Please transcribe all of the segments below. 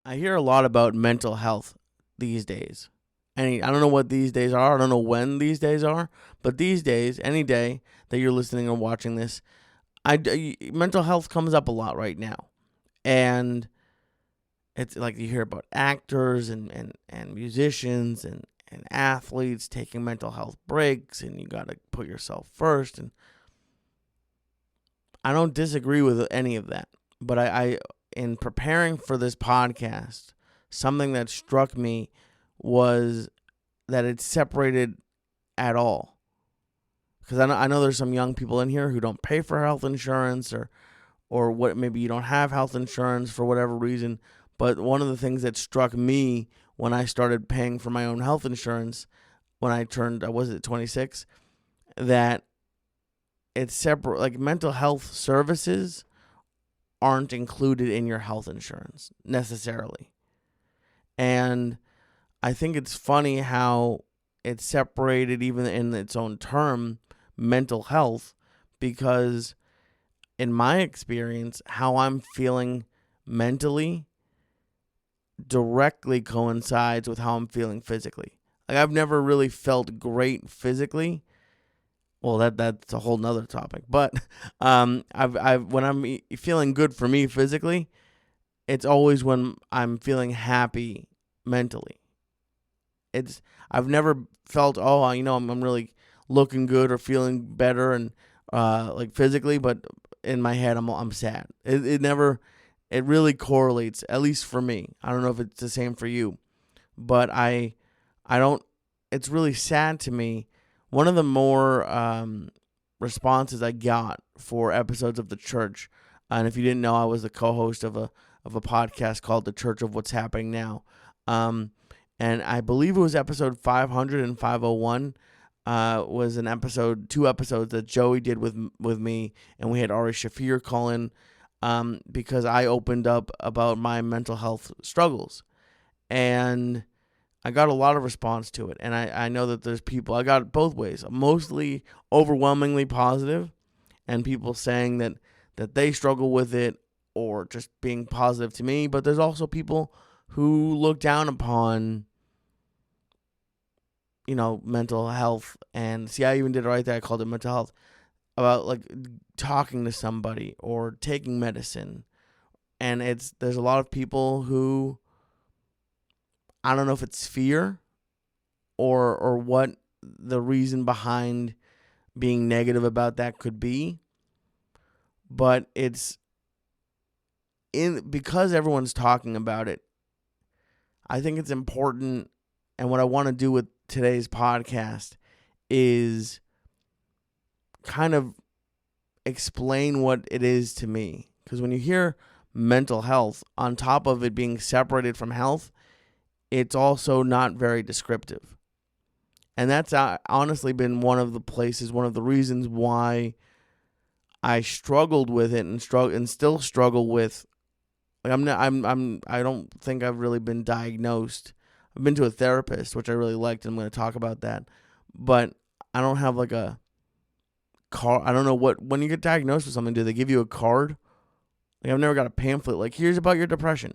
I hear a lot about mental health these days. I don't know what these days are. I don't know when these days are. But these days, any day that you're listening or watching this, mental health comes up a lot right now. And it's like you hear about actors and musicians and athletes taking mental health breaks, and you got to put yourself first. And I don't disagree with any of that. But in preparing for this podcast, something that struck me was that it's separated at all. Because I know there's some young people in here who don't pay for health insurance, or what, maybe you don't have health insurance for whatever reason. But one of the things that struck me when I started paying for my own health insurance when I turned, was it 26, that it's separate. Like, mental health services aren't included in your health insurance necessarily. And I think it's funny how it's separated even in its own term, mental health, because in my experience, how I'm feeling mentally directly coincides with how I'm feeling physically. Like, I've never really felt great physically. Well, that's a whole nother topic. But I've when I'm feeling good for me physically, it's always when I'm feeling happy mentally. I've never felt, I'm really looking good or feeling better and like physically, but in my head I'm sad. It really correlates, at least for me. I don't know if it's the same for you, but I don't. It's really sad to me. One of the more responses I got for episodes of the church, and if you didn't know, I was the co-host of a podcast called The Church of What's Happening Now. And I believe it was episode 500 and 501 was two episodes that Joey did with me, and we had Ari Shafir call in because I opened up about my mental health struggles. And I got a lot of response to it. And I know that there's people, I got it both ways, mostly overwhelmingly positive, and people saying that they struggle with it or just being positive to me. But there's also people who look down upon, mental health. And see, I even did it right there. I called it mental health, about like talking to somebody or taking medicine. And there's a lot of people who, I don't know if it's fear or what the reason behind being negative about that could be. But because everyone's talking about it, I think it's important. And what I want to do with today's podcast is kind of explain what it is to me. Because when you hear mental health, on top of it being separated from health, it's also not very descriptive. And that's honestly been one of the reasons why I struggled with it and still struggle with. Like, I don't think I've really been diagnosed. I've been to a therapist, which I really liked, and I'm going to talk about that. But I don't have like a card. I don't know when you get diagnosed with something, do they give you a card? Like, I've never got a pamphlet like, here's about your depression.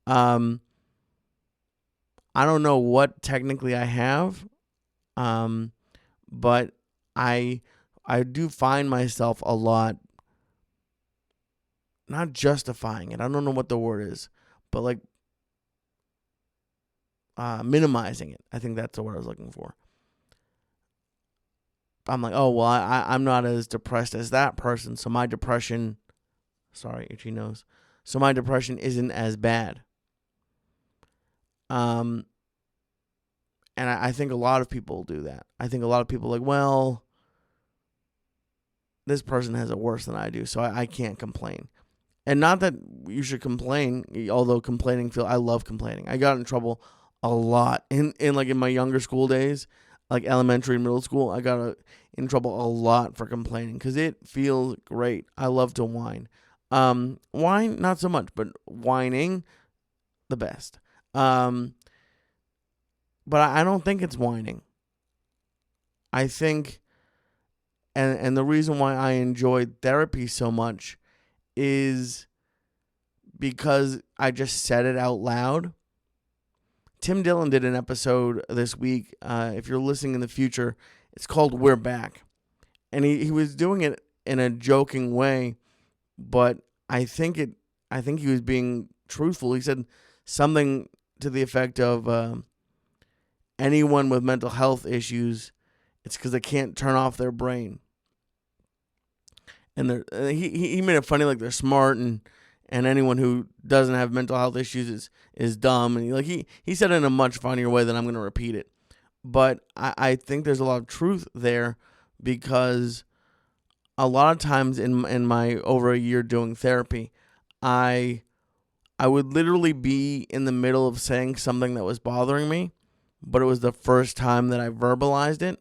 I don't know what technically I have. But I do find myself a lot not justifying it. I don't know what the word is, but like minimizing it. I think that's the word I was looking for. I'm like, oh, well, I'm not as depressed as that person, so my depression, sorry, itchy nose, so my depression isn't as bad. And I think a lot of people do that. I think a lot of people are like, well, this person has it worse than I do, so I can't complain. And not that you should complain, although I love complaining. I got in trouble a lot in my younger school days, like elementary and middle school. I got in trouble a lot for complaining because it feels great. I love to whine. Whine, not so much, but whining, the best. But I don't think it's whining. I think, and the reason why I enjoyed therapy so much is because I just said it out loud. Tim Dillon did an episode this week. If you're listening in the future, it's called We're Back. And he was doing it in a joking way, but I think he was being truthful. He said something to the effect of anyone with mental health issues, it's because they can't turn off their brain. And he made it funny, like they're smart, and anyone who doesn't have mental health issues is dumb. And he said it in a much funnier way than I'm going to repeat it. But I think there's a lot of truth there, because a lot of times in my over a year doing therapy, I would literally be in the middle of saying something that was bothering me, but it was the first time that I verbalized it.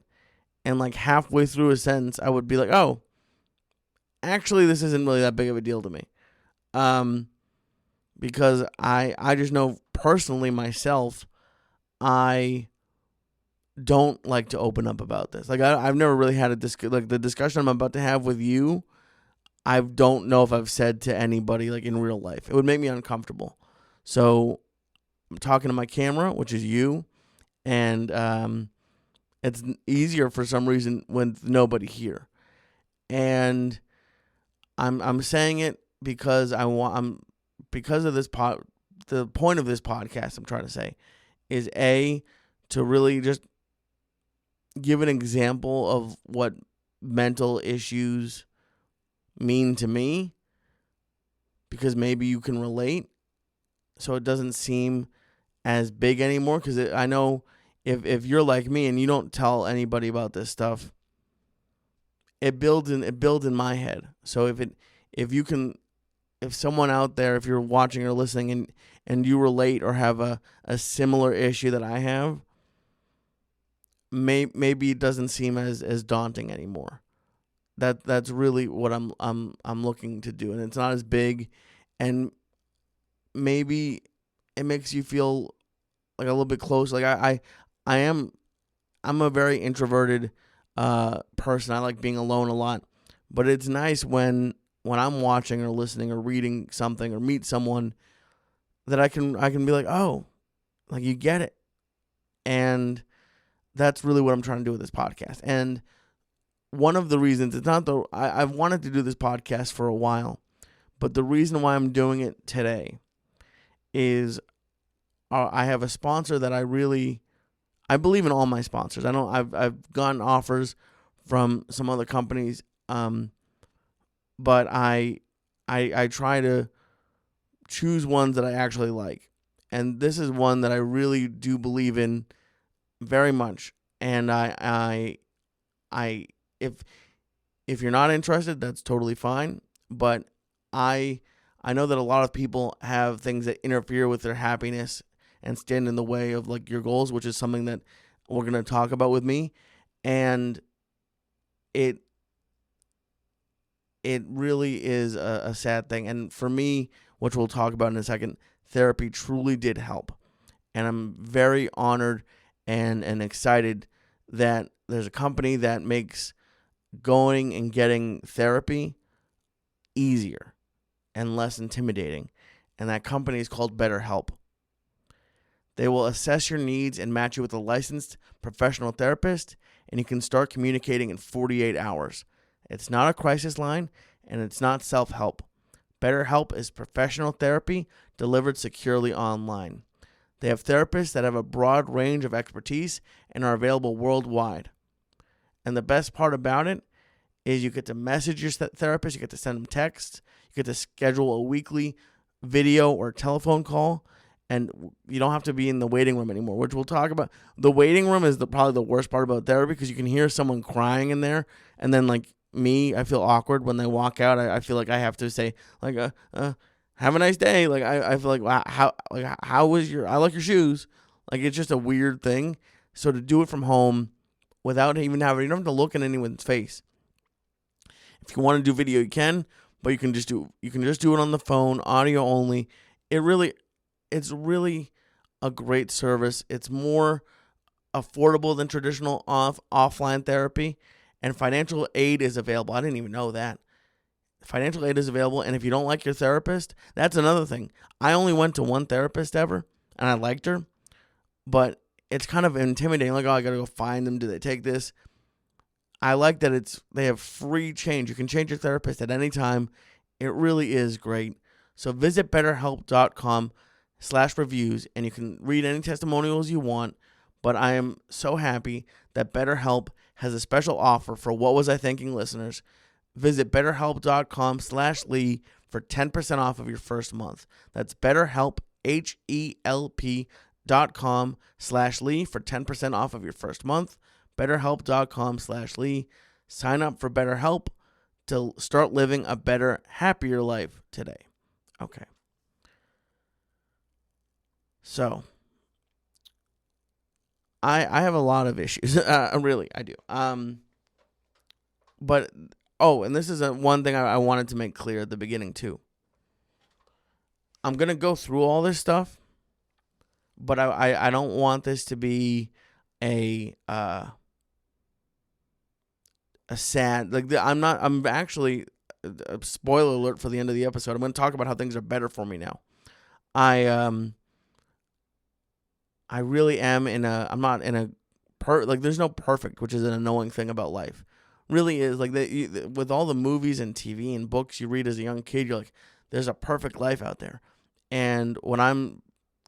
And like halfway through a sentence, I would be like, oh, actually, this isn't really that big of a deal to me. Because I just know personally myself, I don't like to open up about this. Like I've never really had like the discussion I'm about to have with you, I don't know if I've said to anybody like in real life. It would make me uncomfortable. So I'm talking to my camera, which is you, and it's easier for some reason when nobody here. And I'm saying it because because of this the point of this podcast, I'm trying to say, is to really just give an example of what mental issues mean to me, because maybe you can relate, so it doesn't seem as big anymore. Because I know if you're like me and you don't tell anybody about this stuff, it builds in my head. So if someone out there, if you're watching or listening and you relate or have a similar issue that I have, maybe it doesn't seem as daunting anymore. That's really what I'm looking to do, and it's not as big, and maybe it makes you feel like a little bit close. Like I'm a very introverted person. I like being alone a lot, but it's nice when I'm watching or listening or reading something or meet someone that I can be like, oh, like you get it. And that's really what I'm trying to do with this podcast. And one of the reasons, I've wanted to do this podcast for a while, but the reason why I'm doing it today is I have a sponsor that I believe in all my sponsors. I've gotten offers from some other companies, but I try to choose ones that I actually like. And this is one that I really do believe in very much. And if you're not interested, that's totally fine. But I know that a lot of people have things that interfere with their happiness and stand in the way of like your goals, which is something that we're going to talk about with me. And it really is a sad thing. And for me, which we'll talk about in a second, therapy truly did help. And I'm very honored and excited that there's a company that makes going and getting therapy easier and less intimidating. And that company is called BetterHelp. They will assess your needs and match you with a licensed professional therapist, and you can start communicating in 48 hours. It's not a crisis line, and it's not self-help. BetterHelp is professional therapy delivered securely online. They have therapists that have a broad range of expertise and are available worldwide. And the best part about it is you get to message your therapist, you get to send them texts, you get to schedule a weekly video or telephone call, and you don't have to be in the waiting room anymore, which we'll talk about. The waiting room is probably the worst part about therapy, because you can hear someone crying in there, and then like me, I feel awkward when they walk out. I feel like I have to say like have a nice day. Like I feel like, wow, how was I like your shoes. Like it's just a weird thing. So to do it from home without even you don't have to look in anyone's face. If you want to do video, you can, but you can just do it on the phone, audio only. It's really a great service. It's more affordable than traditional offline therapy, and financial aid is available. I didn't even know that. Financial aid is available, and if you don't like your therapist, that's another thing. I only went to one therapist ever, and I liked her, but it's kind of intimidating. Like, oh, I got to go find them. Do they take this? I like that they have free change. You can change your therapist at any time. It really is great. So visit betterhelp.com/reviews, and you can read any testimonials you want. But I am so happy that BetterHelp has a special offer for What Was I Thinking listeners. Visit betterhelp.com/Lee for 10% off of your first month. That's BetterHelp, HELP.com/Lee for 10% off of your first month. BetterHelp.com/Lee. Sign up for BetterHelp to start living a better, happier life today. Okay. So, I have a lot of issues. Really, I do. But, and this is one thing I wanted to make clear at the beginning, too. I'm going to go through all this stuff, but I don't want this to be a sad, like, I'm actually, spoiler alert for the end of the episode, I'm going to talk about how things are better for me now. I really am I'm not in a, there's no perfect, which is an annoying thing about life. Really is, like, with all the movies and TV and books you read as a young kid, you're like, there's a perfect life out there. And when I'm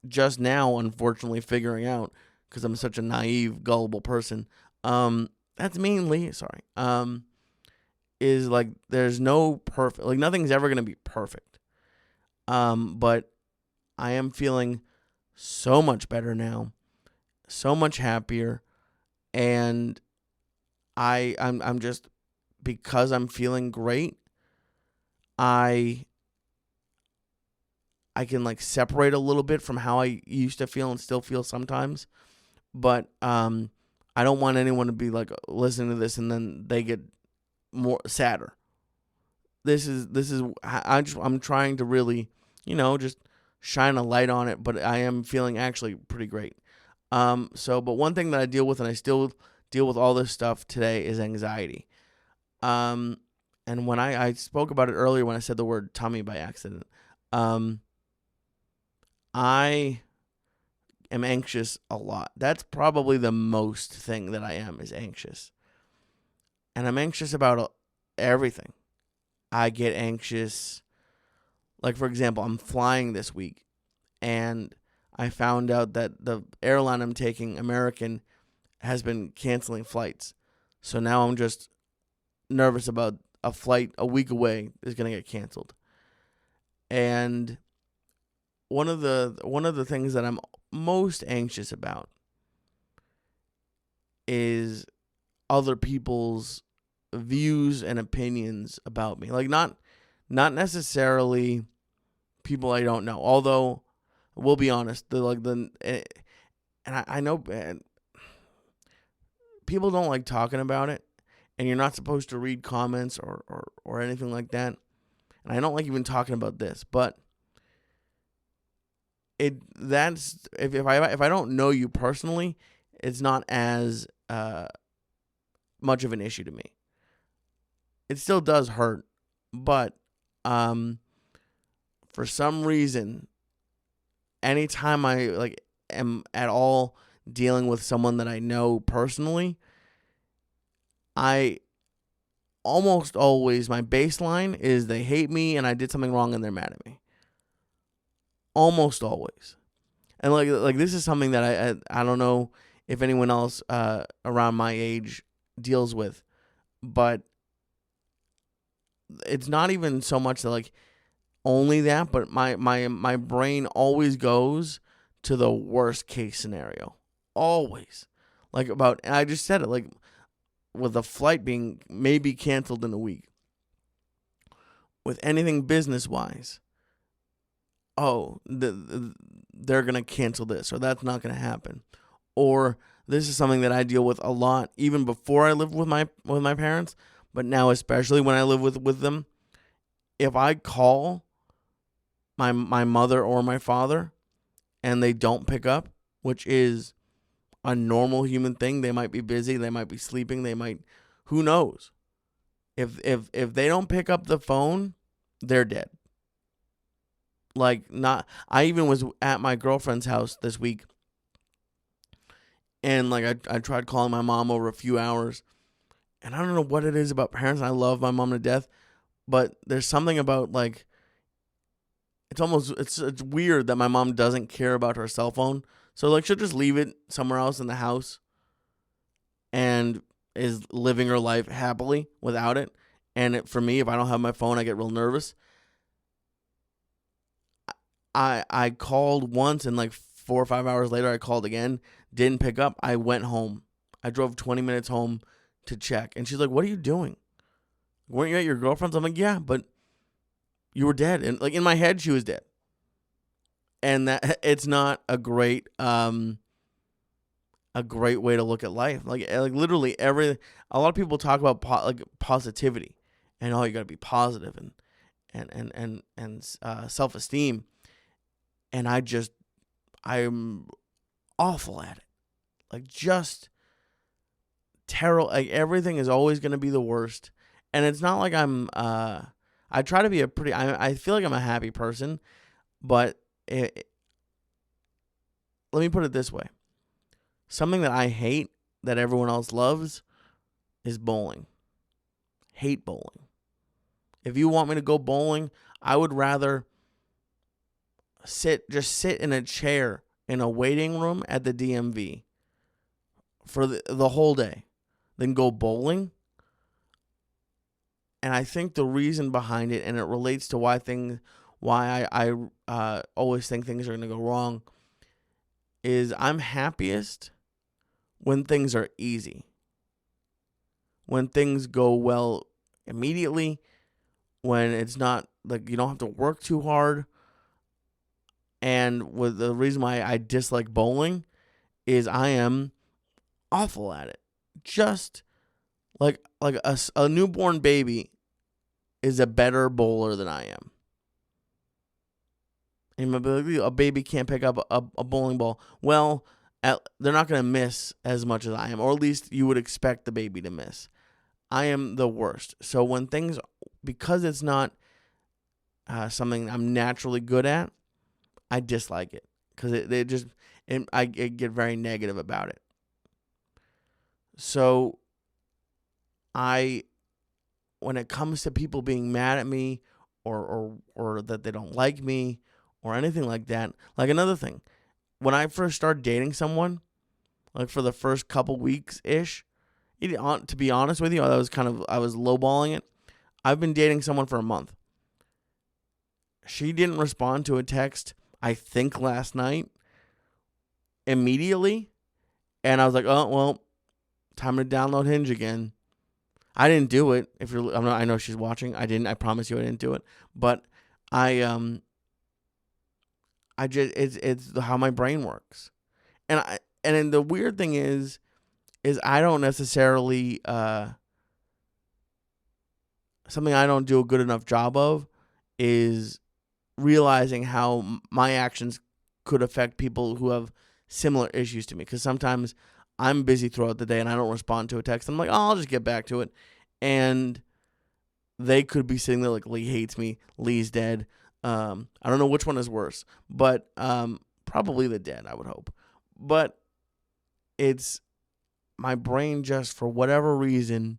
just now, unfortunately, figuring out, because I'm such a naive, gullible person, that's mainly, is like, there's no perfect, like, nothing's ever going to be perfect. But I am feeling so much better now, so much happier, and I'm just, because I'm feeling great, I can, like, separate a little bit from how I used to feel and still feel sometimes, but I don't want anyone to be like listening to this and then they get more sadder. I'm trying to really, just shine a light on it, but I am feeling actually pretty great. But one thing that I deal with, and I still deal with all this stuff today, is anxiety. And when I spoke about it earlier when I said the word tummy by accident, I am anxious a lot. That's probably the most thing that I am, is anxious. And I'm anxious about everything. I get anxious. Like, for example, I'm flying this week, and I found out that the airline I'm taking, American, has been canceling flights. So now I'm just nervous about a flight a week away is going to get canceled. And one of the things that I'm most anxious about is other people's views and opinions about me. Like, not necessarily people I don't know. Although, we'll be honest, I know people don't like talking about it, and you're not supposed to read comments or anything like that. And I don't like even talking about this, but if I don't know you personally, it's not as much of an issue to me. It still does hurt, but for some reason, anytime I am at all dealing with someone that I know personally, I almost always, my baseline is they hate me and I did something wrong and they're mad at me. Almost always. And like this is something that I don't know if anyone else around my age deals with, but it's not even so much that only that, but my brain always goes to the worst case scenario. Always. And I just said it, with the flight being maybe canceled in a week. With anything business-wise, they're going to cancel this, or that's not going to happen. Or this is something that I deal with a lot, even before I lived with my parents, but now especially when I live with them. If I call my mother or my father and they don't pick up, which is a normal human thing, they might be busy, they might be sleeping, who knows? If they don't pick up the phone, they're dead. Like, not, I even was at my girlfriend's house this week, and like I tried calling my mom over a few hours, and I don't know what it is about parents. I love my mom to death, but there's something about, like, it's weird that my mom doesn't care about her cell phone. So like, she'll just leave it somewhere else in the house and is living her life happily without it. And for me, if I don't have my phone, I get real nervous. I called once, and like 4 or 5 hours later, I called again, didn't pick up. I went home. I drove 20 minutes home to check. And she's like, "What are you doing? Weren't you at your girlfriend's?" I'm like, "Yeah, but you were dead." And like, in my head, she was dead. And that, it's not a great way to look at life. Like literally a lot of people talk about positivity, and you got to be positive and self-esteem. And I'm awful at it. Like, just terrible. Like, everything is always going to be the worst. And it's not like I try to be I feel like I'm a happy person, but let me put it this way. Something that I hate that everyone else loves is bowling. Hate bowling. If you want me to go bowling, I would rather sit in a chair in a waiting room at the DMV for the whole day than go bowling. And I think the reason behind it, and it relates to why I always think things are going to go wrong, is I'm happiest when things are easy. When things go well immediately, when it's not like you don't have to work too hard. And with the reason why I dislike bowling is I am awful at it. Just like a newborn baby is a better bowler than I am. And a baby can't pick up a bowling ball. Well, they're not going to miss as much as I am, or at least you would expect the baby to miss. I am the worst. So when things, because it's not something I'm naturally good at, I dislike it because I get very negative about it. So when it comes to people being mad at me or that they don't like me or anything like that, like, another thing, when I first started dating someone, like for the first couple weeks ish, to be honest with you, I was lowballing it. I've been dating someone for a month. She didn't respond to a text, I think last night, immediately. And I was like, oh, well, time to download Hinge again. I didn't do it. I know she's watching. I promise you I didn't do it. But it's how my brain works. And then the weird thing is I don't necessarily, something I don't do a good enough job of is realizing how my actions could affect people who have similar issues to me. Because sometimes I'm busy throughout the day and I don't respond to a text. I'm like, oh, I'll just get back to it. And they could be sitting there like, Lee hates me. Lee's dead. I don't know which one is worse, but probably the dead, I would hope. But it's my brain just, for whatever reason,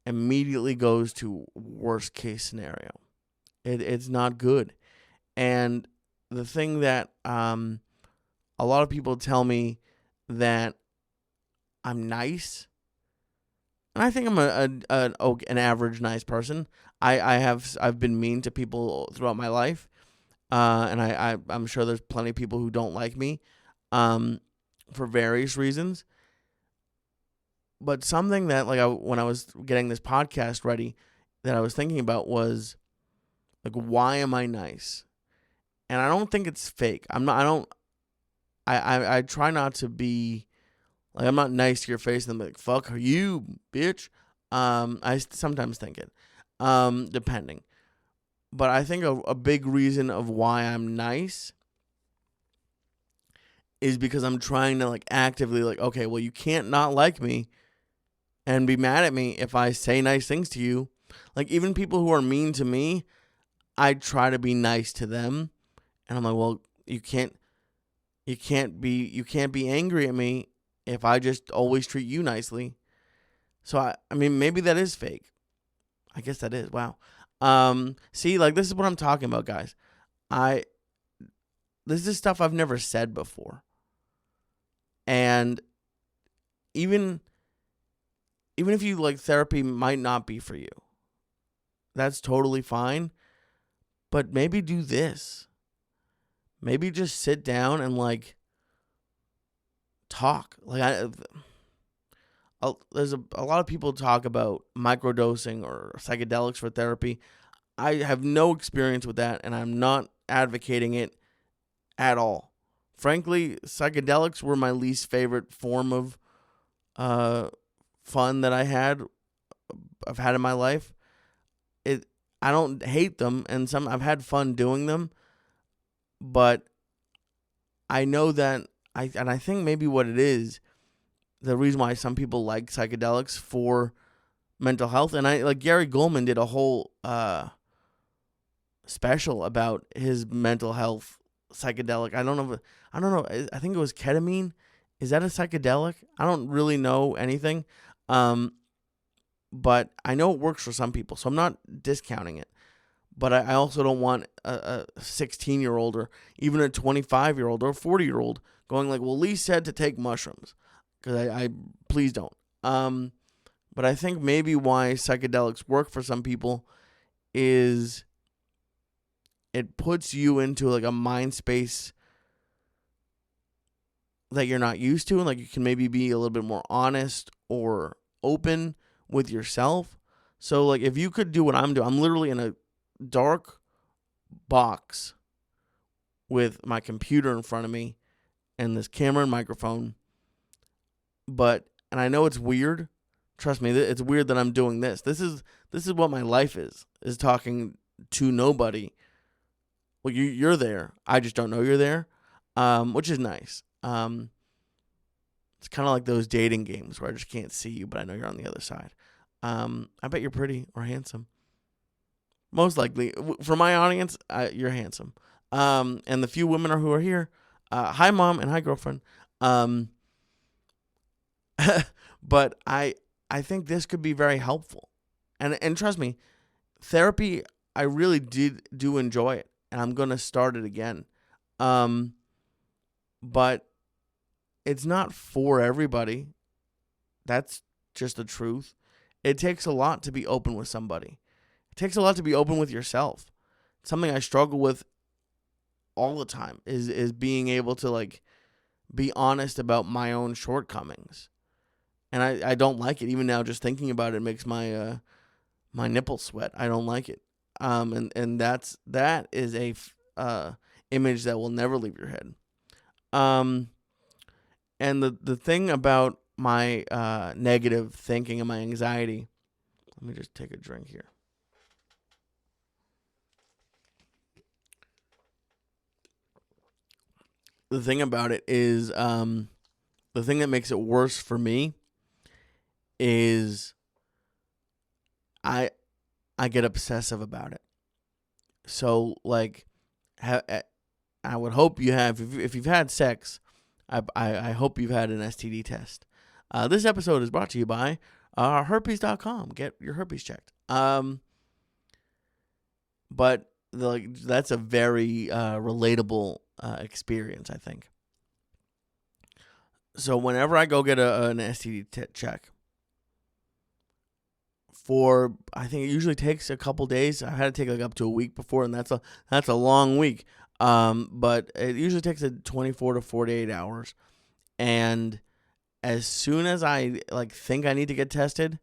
immediately goes to worst case scenario. It's not good. And the thing that a lot of people tell me that I'm nice, and I think I'm an average nice person. I've been mean to people throughout my life, and I'm sure there's plenty of people who don't like me, for various reasons. But something that, like, when I was getting this podcast ready, that I was thinking about was, like, why am I nice? And I don't think it's fake. I try not to be, like, I'm not nice to your face and I'm like, fuck you, bitch. I sometimes think it, depending. But I think a big reason of why I'm nice is because I'm trying to, like, actively, like, okay, well, you can't not like me. and be mad at me if I say nice things to you. Like, even people who are mean to me, I try to be nice to them. And I'm like, well, you can't be angry at me if I just always treat you nicely. So I mean, maybe that is fake. I guess that is. Wow. See, like, this is what I'm talking about, guys. This is stuff I've never said before. And even if you like, therapy might not be for you, that's totally fine. But maybe do this. Maybe just sit down and like talk. Like, there's a lot of people talk about microdosing or psychedelics for therapy. I have no experience with that, and I'm not advocating it at all. Frankly, psychedelics were my least favorite form of fun that I've had in my life. I don't hate them, and I've had fun doing them, but I know that I think maybe what it is, the reason why some people like psychedelics for mental health, and like Gary Goldman did a whole special about his mental health psychedelic. I don't know. I think it was ketamine. Is that a psychedelic? I don't really know anything. But I know it works for some people, so I'm not discounting it. But I also don't want a 16-year-old or even a 25-year-old or a 40-year-old going like, well, Lee said to take mushrooms. Because I please don't. But I think maybe why psychedelics work for some people is it puts you into like a mind space that you're not used to, and like you can maybe be a little bit more honest or open with yourself. So like if you could do what I'm doing, I'm literally in a dark box with my computer in front of me and this camera and microphone. And I know it's weird. Trust me, it's weird that I'm doing this. This is what my life is talking to nobody. Well, you're there. I just don't know you're there, which is nice. It's kind of like those dating games where I just can't see you, but I know you're on the other side. I bet you're pretty or handsome. Most likely, for my audience, you're handsome. And the few women who are here, hi mom and hi girlfriend. But I think this could be very helpful. And trust me, therapy, I really do enjoy it, and I'm going to start it again. But it's not for everybody. That's just the truth. It takes a lot to be open with somebody. It takes a lot to be open with yourself. Something I struggle with all the time is being able to like be honest about my own shortcomings. And I don't like it. Even now, just thinking about it makes my my nipples sweat. I don't like it. And that is a image that will never leave your head. And the thing about my negative thinking and my anxiety. Let me just take a drink here. The thing about it is, the thing that makes it worse for me is I get obsessive about it. So like, I would hope you have, if you've had sex, I hope you've had an STD test. This episode is brought to you by herpes.com. Get your herpes checked. But that's a very relatable experience, I think. So whenever I go get an STD check, I think it usually takes a couple days. I had to take like up to a week before, and that's a long week. But it usually takes 24 to 48 hours. And as soon as I like think I need to get tested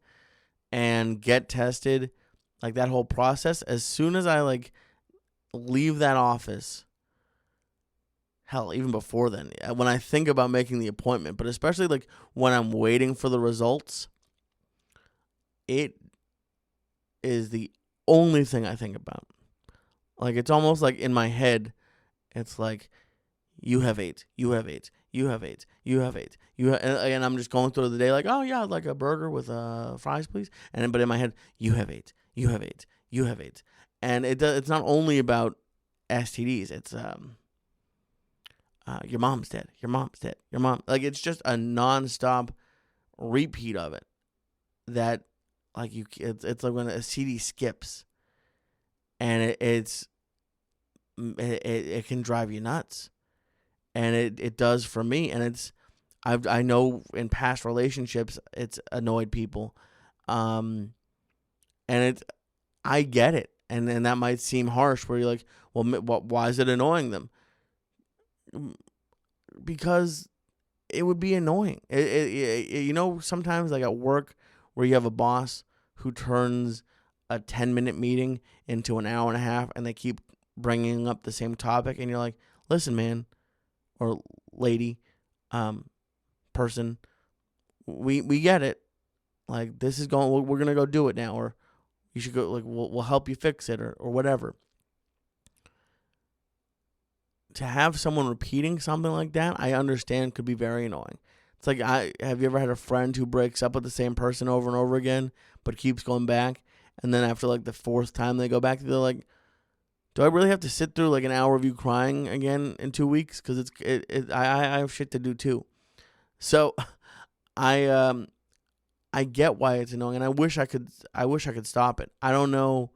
and get tested, like that whole process, as soon as I like leave that office, hell, even before then, when I think about making the appointment, but especially like when I'm waiting for the results, it is the only thing I think about. Like, it's almost like in my head, it's like, You have AIDS. You have AIDS. You have AIDS. You have AIDS. And I'm just going through the day like, oh yeah, I'd like a burger with fries, please. But in my head, you have AIDS. You have AIDS. You have AIDS. And it's not only about STDs. It's your mom's dead. Your mom's dead. Your mom. Like, it's just a nonstop repeat of it. That like it's like when a CD skips, and it can drive you nuts. And it does for me, and I know in past relationships it's annoyed people, and I get it, and that might seem harsh, where you're like, well, why is it annoying them? Because it would be annoying. Sometimes like at work, where you have a boss who turns a 10-minute meeting into an hour and a half, and they keep bringing up the same topic, and you're like, listen, man. Or lady, person, we get it. Like, this is going, we're gonna go do it now, or you should go. Like, we'll help you fix it, or whatever. To have someone repeating something like that, I understand could be very annoying. It's like, have you ever had a friend who breaks up with the same person over and over again, but keeps going back, and then after like the fourth time they go back, they're like, do I really have to sit through like an hour of you crying again in 2 weeks? Because I have shit to do too. So I get why it's annoying, and I wish I could stop it. I don't know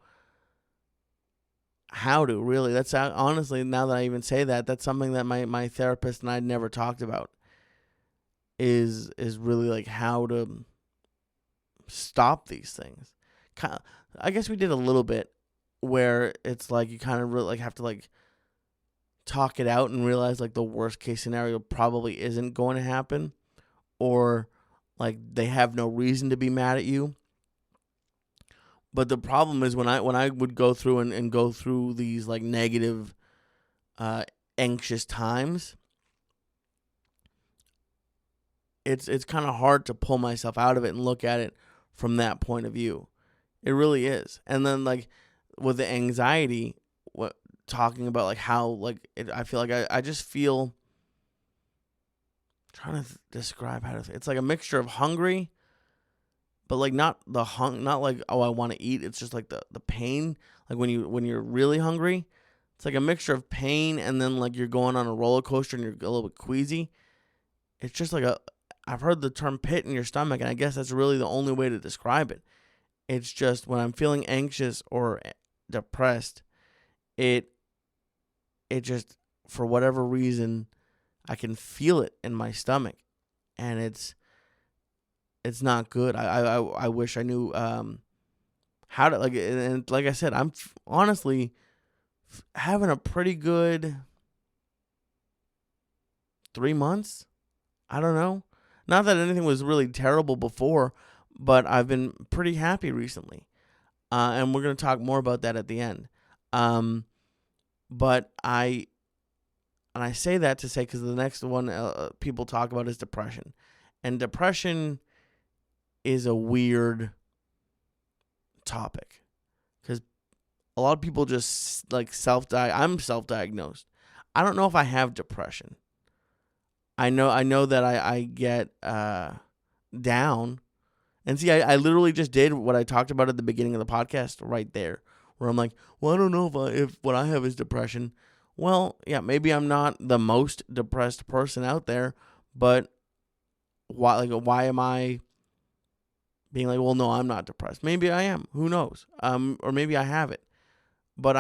how to, really. That's honestly, now that I even say that, that's something that my therapist and I never talked about. Is really like how to stop these things. I guess we did a little bit, where it's like you kind of really like have to like talk it out and realize like the worst case scenario probably isn't going to happen, or like they have no reason to be mad at you. But the problem is when I would go through and go through these like negative, anxious times, it's kind of hard to pull myself out of it and look at it from that point of view. It really is. And then like with the anxiety, talking about like how like I feel like I just feel, trying to describe how to. It's like a mixture of hungry, but like not like, oh, I want to eat. It's just like the pain. Like when you're really hungry, it's like a mixture of pain, and then like you're going on a roller coaster and you're a little bit queasy. It's just like I've heard the term pit in your stomach, and I guess that's really the only way to describe it. It's just when I'm feeling anxious or depressed, it just, for whatever reason, I can feel it in my stomach, and it's not good. I wish I knew how to, like, and like I said, I'm honestly having a pretty good 3 months. I don't know. Not that anything was really terrible before, but I've been pretty happy recently. And we're going to talk more about that at the end. But I say that to say, because the next one people talk about is depression. And depression is a weird topic, because a lot of people just like I'm self-diagnosed. I don't know if I have depression. I know that I get down. And see, I literally just did what I talked about at the beginning of the podcast right there, where I'm like, well, I don't know if what I have is depression. Well, yeah, maybe I'm not the most depressed person out there, but why am I being like, well, no, I'm not depressed? Maybe I am. Who knows? Or maybe I have it, but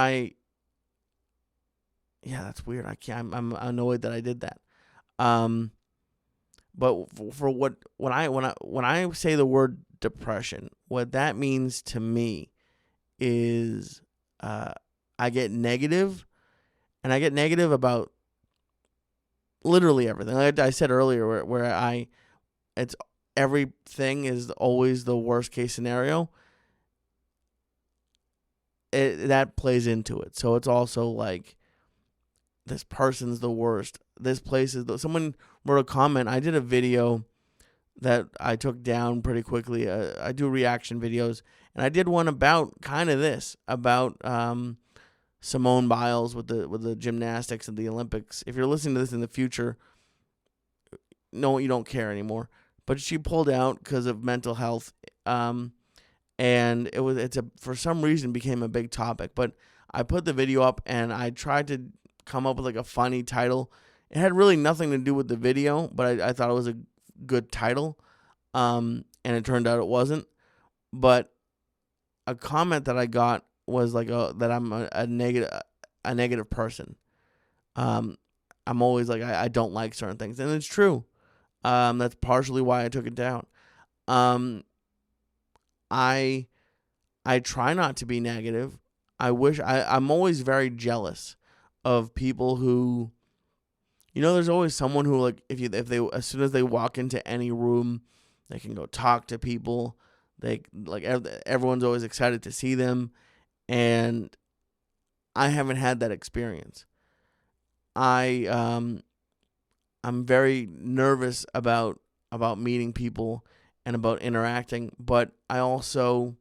yeah, that's weird. I'm annoyed that I did that. But for when I say the word depression, what that means to me is I get negative, and I get negative about literally everything. Like I said earlier, where it's everything is always the worst case scenario. That plays into it. So it's also like, this person's the worst. This place is someone wrote a comment. I did a video that I took down pretty quickly. I do reaction videos, and I did one about kind of this, about Simone Biles with the gymnastics and the Olympics. If you're listening to this in the future, no, you don't care anymore. But she pulled out because of mental health, and for some reason became a big topic. But I put the video up and I tried to come up with like a funny title. It had really nothing to do with the video, but I thought it was a good title, and it turned out it wasn't. But a comment that I got was like that I'm a negative person. I'm always like I don't like certain things, and it's true. That's partially why I took it down. I try not to be negative. I'm always very jealous of people who, there's always someone who, like, if they as soon as they walk into any room, they can go talk to people. They everyone's always excited to see them, and I haven't had that experience. I'm very nervous about meeting people and about interacting, but I also,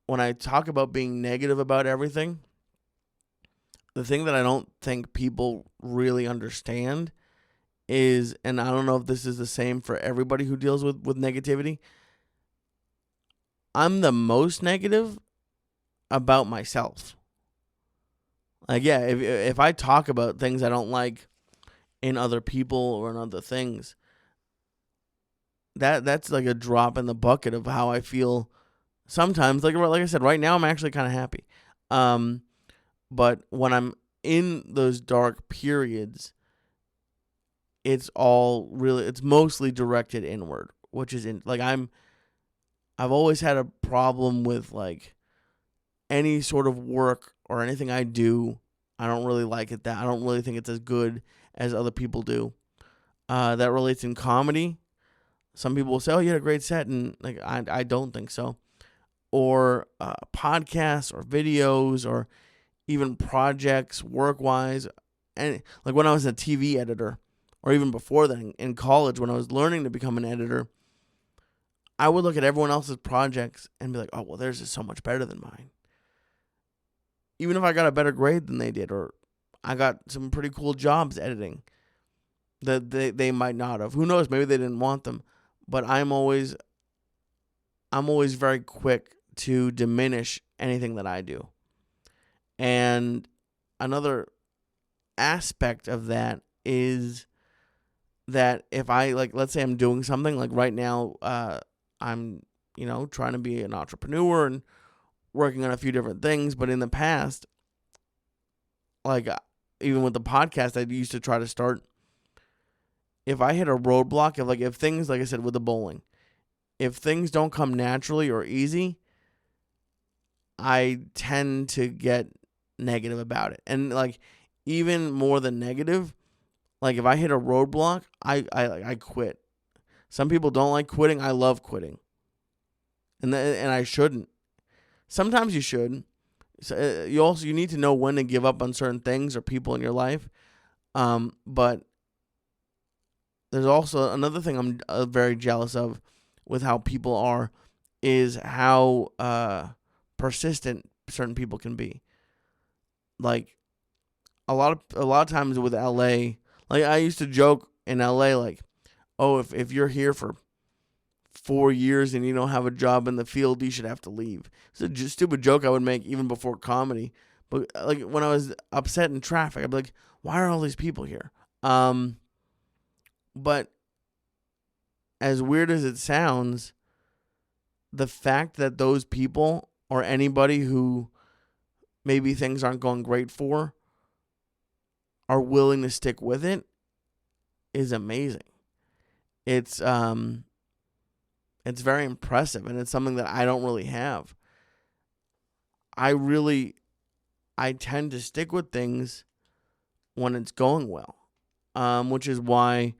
when I talk about being negative about everything, the thing that I don't think people really understand is, and I don't know if this is the same for everybody who deals with negativity, I'm the most negative about myself. Like, yeah, if I talk about things I don't like in other people or in other things, that's like a drop in the bucket of how I feel sometimes. Like I said, right now I'm actually kind of happy. But when I'm in those dark periods, it's mostly directed inward, which is I've always had a problem with like any sort of work or anything I do. I don't really like it. I don't really think it's as good as other people do. That relates in comedy. Some people will say, "Oh, you had a great set," and like I don't think so. Or podcasts or videos or even projects work-wise. And like when I was a TV editor, or even before that in college when I was learning to become an editor, I would look at everyone else's projects and be like, "Oh, well, theirs is so much better than mine." Even if I got a better grade than they did, or I got some pretty cool jobs editing that they might not have. Who knows? Maybe they didn't want them. But I'm always very quick to diminish anything that I do. And another aspect of that is that if I, like, let's say I'm doing something, like right now, I'm, trying to be an entrepreneur and working on a few different things. But in the past, like, even with the podcast I used to try to start, if I hit a roadblock, if things, like I said, with the bowling, if things don't come naturally or easy, I tend to get negative about it. And like, even more than negative, like if I hit a roadblock, I quit. Some people don't like quitting. I love quitting. And I shouldn't. Sometimes you should. So, you need to know when to give up on certain things or people in your life. But there's also another thing I'm very jealous of with how people are, is how persistent certain people can be. Like a lot of times with LA, like I used to joke in LA, like, "Oh, if you're here for 4 years and you don't have a job in the field, you should have to leave." It's a stupid joke I would make even before comedy. But like when I was upset in traffic, I'd be like, "Why are all these people here?" But as weird as it sounds, the fact that those people, or anybody who maybe things aren't going great for, are willing to stick with it is amazing. It's very impressive, and it's something that I don't really have. I tend to stick with things when it's going well, which is why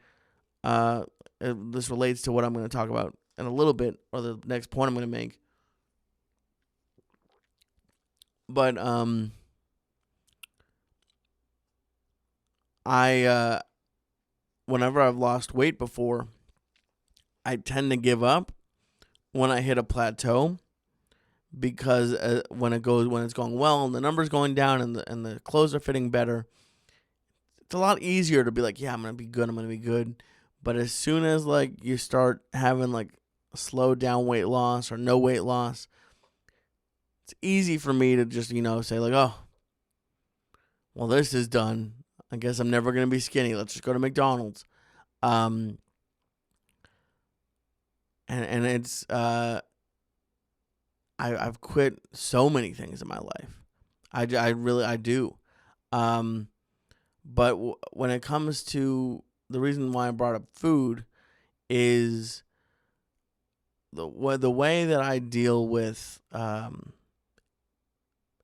this relates to what I'm going to talk about in a little bit, or the next point I'm going to make. But whenever I've lost weight before, I tend to give up when I hit a plateau, because when it's going well and the numbers going down and the clothes are fitting better, it's a lot easier to be like, yeah, I'm gonna be good. But as soon as like you start having like slow down weight loss or no weight loss, it's easy for me to just say like, oh, well, this is done. I guess I'm never gonna be skinny. Let's just go to McDonald's. Um, and it's I've quit so many things in my life. I really I do. Um, but when it comes to the reason why I brought up food is the way that I deal with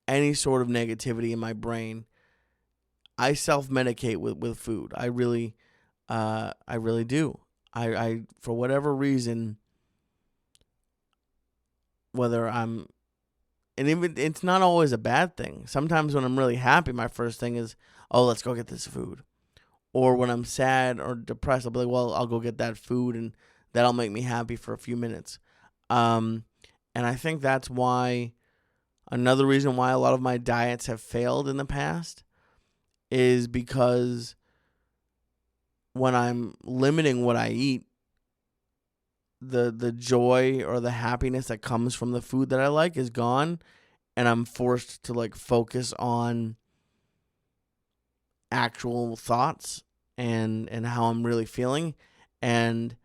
any sort of negativity in my brain. I self-medicate with food. I really do. I for whatever reason, whether I'm, and even it's not always a bad thing. Sometimes when I'm really happy, my first thing is, oh, let's go get this food. Or when I'm sad or depressed, I'll be like, well, I'll go get that food and that'll make me happy for a few minutes. And I think that's why, another reason why a lot of my diets have failed in the past is because when I'm limiting what I eat, the joy or the happiness that comes from the food that I like is gone, and I'm forced to like focus on actual thoughts and how I'm really feeling, and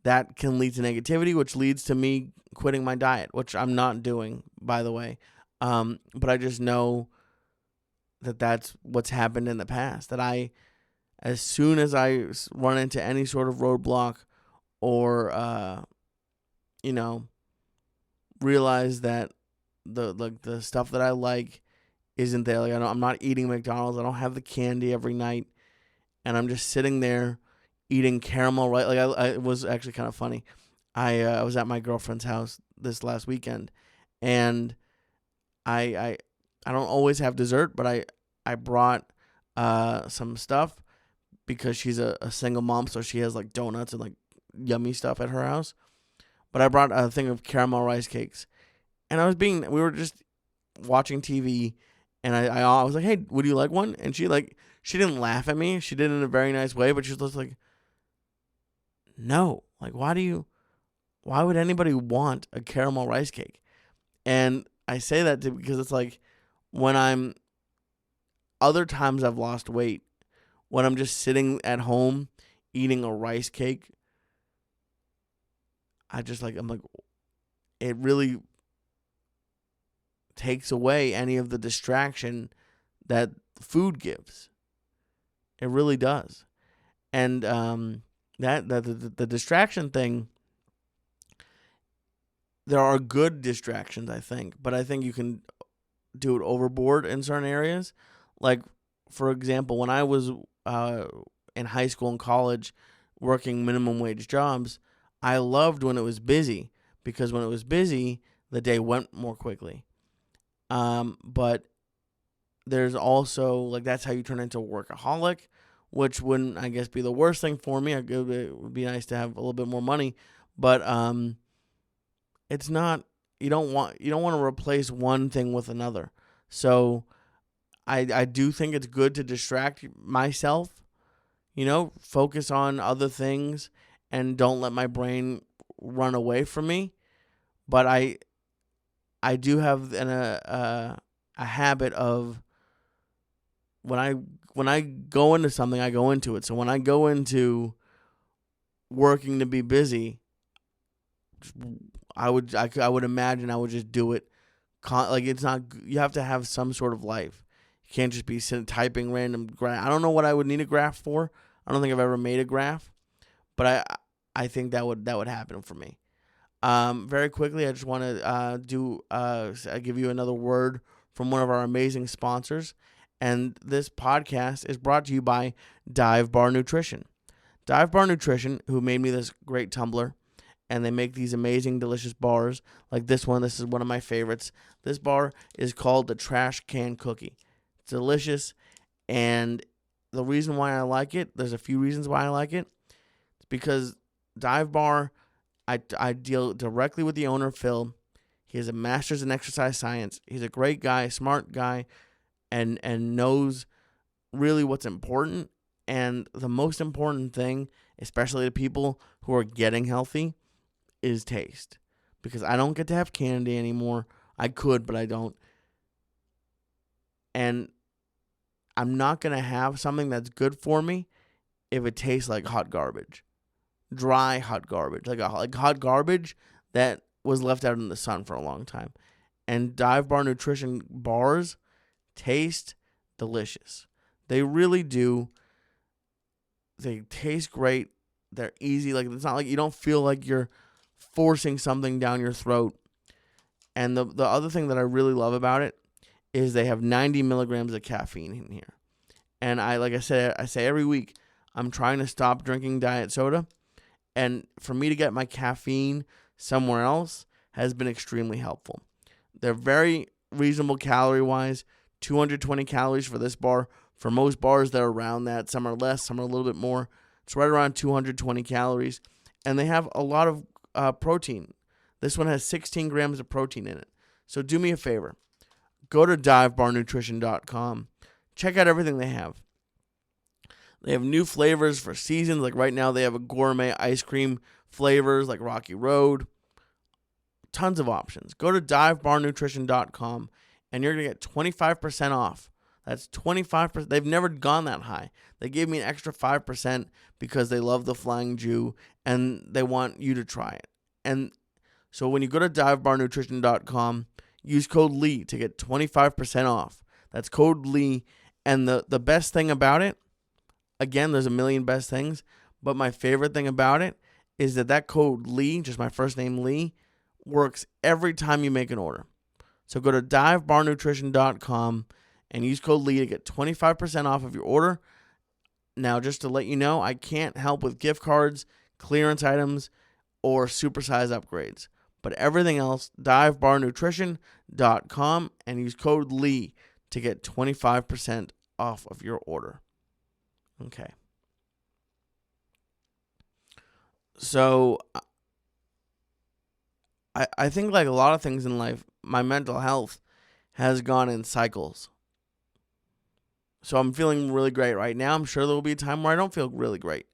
that can lead to negativity, which leads to me quitting my diet, which I'm not doing, by the way. But I just know that that's what's happened in the past, that as soon as I run into any sort of roadblock or realize that the stuff that I like isn't there. Like I'm not eating McDonald's. I don't have the candy every night, and I'm just sitting there eating caramel. Right, like it was actually kind of funny. I was at my girlfriend's house this last weekend, and I don't always have dessert, but I brought some stuff because she's a single mom, so she has like donuts and like yummy stuff at her house. But I brought a thing of caramel rice cakes, and we were just watching TV, and I was like, hey, would you like one? And she didn't laugh at me. She did it in a very nice way, but she was just like, no, like why would anybody want a caramel rice cake? And I say that because it's like when other times I've lost weight, when I'm just sitting at home eating a rice cake, I'm like, it really takes away any of the distraction that food gives. It really does. And the distraction thing, there are good distractions, I think, but I think you can do it overboard in certain areas. Like, for example, when I was in high school and college working minimum wage jobs, I loved when it was busy, because when it was busy, the day went more quickly. But there's also, like, that's how you turn into a workaholic, which wouldn't, I guess, be the worst thing for me. It would be nice to have a little bit more money, but it's not. You don't want to replace one thing with another. So I do think it's good to distract myself, focus on other things and don't let my brain run away from me. But I do have a habit of, when I go into something, I go into it. So when I go into working to be busy, I would imagine I would just do it. Like, it's not. You have to have some sort of life. You can't just be sitting typing random graph. I don't know what I would need a graph for. I don't think I've ever made a graph, but I think that would happen for me. Very quickly, I just want to give you another word from one of our amazing sponsors, and this podcast is brought to you by Dive Bar Nutrition. Dive Bar Nutrition, who made me this great tumbler, and they make these amazing, delicious bars like this one. This is one of my favorites. This bar is called the Trash Can Cookie. It's delicious, and the reason why I like it, there's a few reasons why I like it. It's because Dive Bar, I deal directly with the owner, Phil. He has a master's in exercise science. He's a great guy, smart guy, and knows really what's important. And the most important thing, especially to people who are getting healthy, is taste. Because I don't get to have candy anymore. I could, but I don't. And I'm not going to have something that's good for me if it tastes like hot garbage. Dry hot garbage. Like hot garbage that was left out in the sun for a long time. And Dive Bar Nutrition bars taste delicious. They really do. They taste great. They're easy. Like, it's not like you don't feel like you're forcing something down your throat. And the other thing that I really love about it is they have 90 milligrams of caffeine in here. And I say every week, I'm trying to stop drinking diet soda. And for me to get my caffeine somewhere else has been extremely helpful. They're very reasonable calorie-wise, 220 calories for this bar. For most bars, they're around that. Some are less, some are a little bit more. It's right around 220 calories. And they have a lot of protein. This one has 16 grams of protein in it. So do me a favor. Go to divebarnutrition.com. Check out everything they have. They have new flavors for seasons. Like right now, they have a gourmet ice cream flavors like Rocky Road. Tons of options. Go to divebarnutrition.com and you're going to get 25% off. That's 25%. They've never gone that high. They gave me an extra 5% because they love the Flying Jew and they want you to try it. And so when you go to divebarnutrition.com, use code Lee to get 25% off. That's code Lee. And the best thing about it, again, there's a million best things, but my favorite thing about it is that code Lee, just my first name Lee, works every time you make an order. So go to divebarnutrition.com and use code Lee to get 25% off of your order. Now, just to let you know, I can't help with gift cards, clearance items, or supersize upgrades. But everything else, divebarnutrition.com and use code Lee to get 25% off of your order. Okay. So, I think like a lot of things in life, my mental health has gone in cycles. So I'm feeling really great right now. I'm sure there will be a time where I don't feel really great.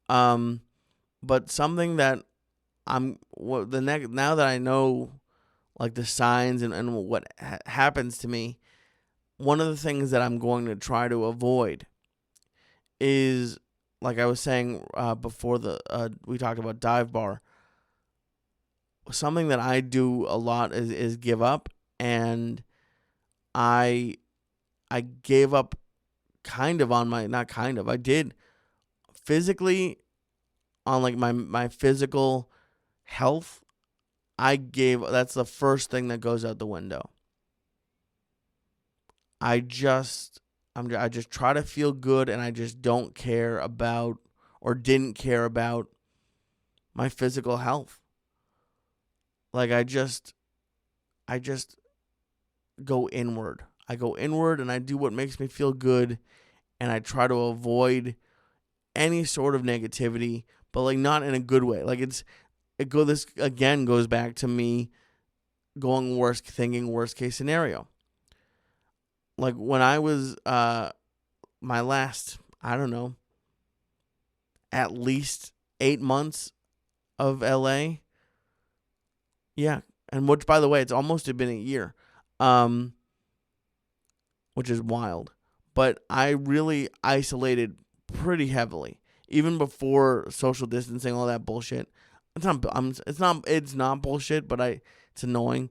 But something that now that I know like the signs and what happens to me, one of the things that I'm going to try to avoid is, like I was saying before we talked about Dive Bar, something that I do a lot is give up, and I gave up kind of on I did physically on like my physical health. That's the first thing that goes out the window. I just try to feel good, and I just don't care about or didn't care about my physical health. Like I just go inward. I go inward and I do what makes me feel good, and I try to avoid any sort of negativity, but like not in a good way. Like this again goes back to me thinking worst case scenario. Like when I was my last, I don't know, at least 8 months of LA. Yeah. And which, by the way, it's almost been a year. Which is wild. But I really isolated pretty heavily. Even before social distancing, all that bullshit. It's not bullshit, but it's annoying.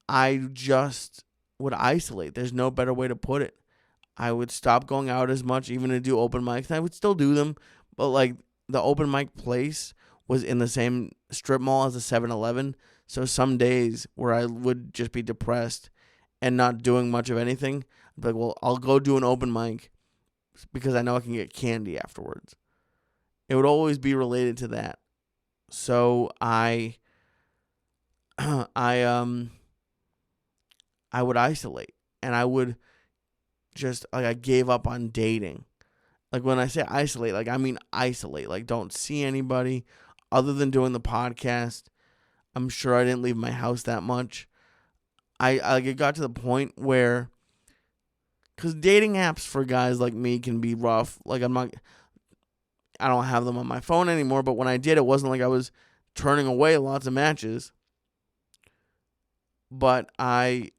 I just would isolate. There's no better way to put it. I would stop going out as much, even to do open mics. I would still do them, but like the open mic place was in the same strip mall as a 7-Eleven. So some days where I would just be depressed and not doing much of anything, I'd be like, well, I'll go do an open mic because I know I can get candy afterwards. It would always be related to that. So I would isolate, and I would just, like, I gave up on dating. Like when I say isolate, like I mean isolate. Like don't see anybody other than doing the podcast. I'm sure I didn't leave my house that much. I it got to the point where, because dating apps for guys like me can be rough. Like I don't have them on my phone anymore, but when I did, it wasn't like I was turning away lots of matches. But I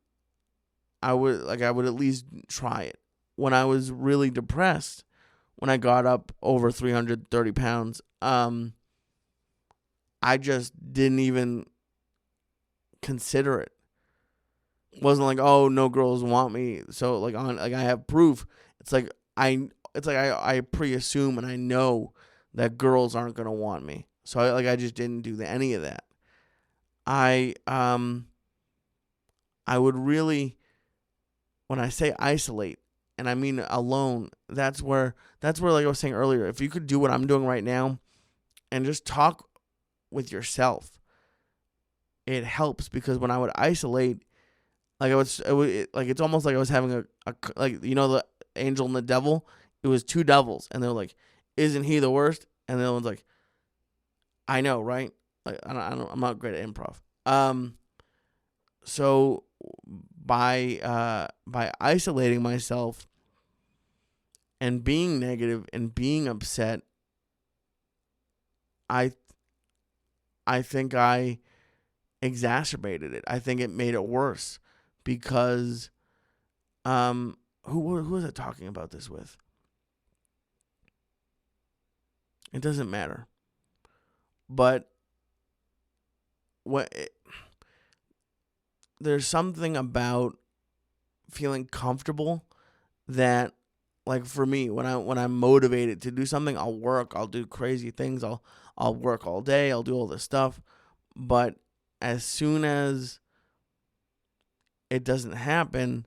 would at least try it. When I was really depressed, when I got up over 330 pounds, I just didn't even consider it. It wasn't like, oh, no girls want me, so like I have proof. It's like I pre-assume and I know that girls aren't gonna want me, so I just didn't do any of that. I would really, when I say isolate, and I mean alone, that's where like I was saying earlier, if you could do what I'm doing right now and just talk with yourself, it helps. Because when I would isolate, like it's almost like I was having a like, you know, the angel and the devil. It was two devils, and they're like, "Isn't he the worst?" And the other one's like, "I know, right?" Like I'm not great at improv. So by isolating myself and being negative and being upset, I think I exacerbated it. I think it made it worse because who was I talking about this with? It doesn't matter. But there's something about feeling comfortable that, like for me, when I'm motivated to do something, I'll work, I'll do crazy things, I'll work all day, I'll do all this stuff. But as soon as it doesn't happen,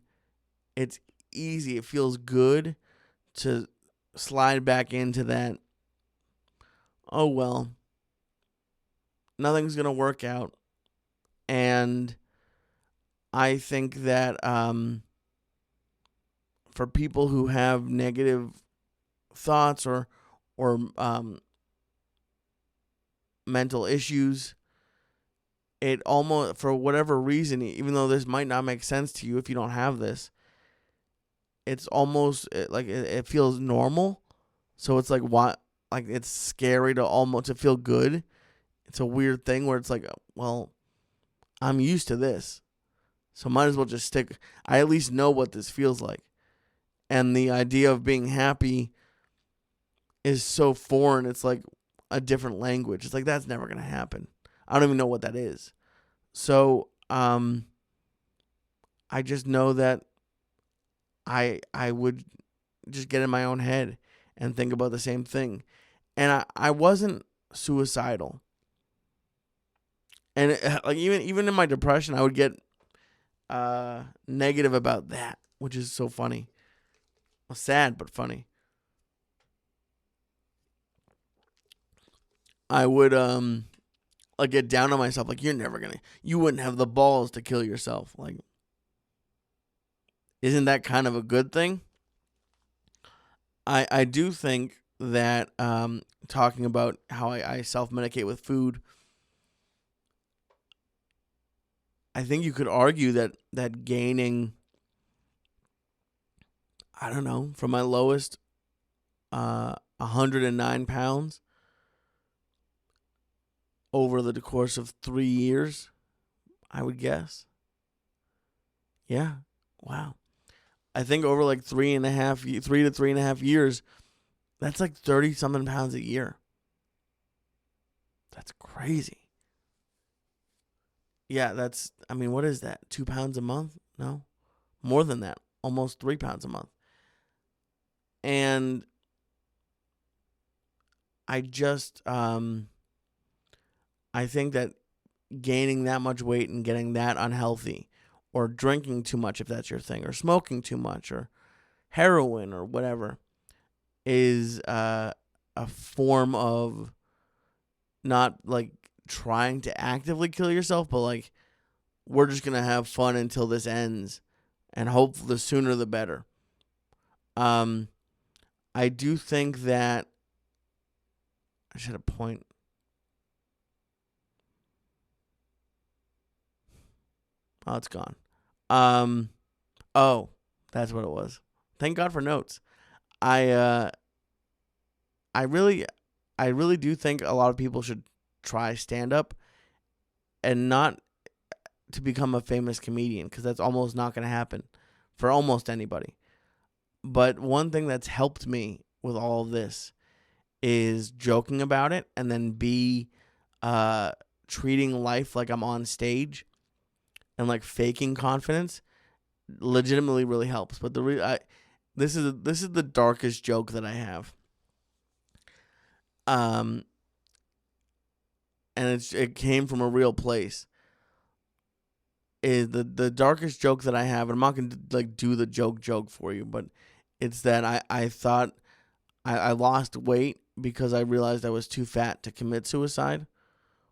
it's easy. It feels good to slide back into that, oh well, nothing's gonna work out. And I think that for people who have negative thoughts or mental issues, it almost, for whatever reason, even though this might not make sense to you if you don't have this, it's almost like it feels normal. So it's like, what, like it's scary to feel good. It's a weird thing where it's like, well, I'm used to this, so might as well just stick. I at least know what this feels like. And the idea of being happy is so foreign. It's like a different language. It's like, that's never going to happen. I don't even know what that is. So I just know that I would just get in my own head and think about the same thing. And I wasn't suicidal. And like even in my depression, I would get negative about that, which is so funny. Well, sad, but funny. I would like get down on myself, like, you wouldn't have the balls to kill yourself. Like, isn't that kind of a good thing? I do think that talking about how I self-medicate with food, I think you could argue that gaining, I don't know, from my lowest 109 pounds over the course of 3 years, I would guess. Yeah. Wow. I think over like 3 to 3.5 years, that's like 30 something pounds a year. That's crazy. Yeah, what is that? 2 pounds a month? No, more than that. Almost 3 pounds a month. And I just, I think that gaining that much weight and getting that unhealthy, or drinking too much if that's your thing, or smoking too much, or heroin, or whatever, is a form of not like trying to actively kill yourself, but like, we're just going to have fun until this ends, and hopefully the sooner the better. I do think that I should have point. Oh, it's gone. Oh, that's what it was. Thank God for notes. I I really I really do think a lot of people should try stand up and not to become a famous comedian, because that's almost not going to happen for almost anybody. But one thing that's helped me with all of this is joking about it, and then treating life like I'm on stage, and like faking confidence legitimately really helps. But this is the darkest joke that I have. And it came from a real place. Is the darkest joke that I have, and I'm not gonna like do the joke for you, but it's that I thought I lost weight because I realized I was too fat to commit suicide,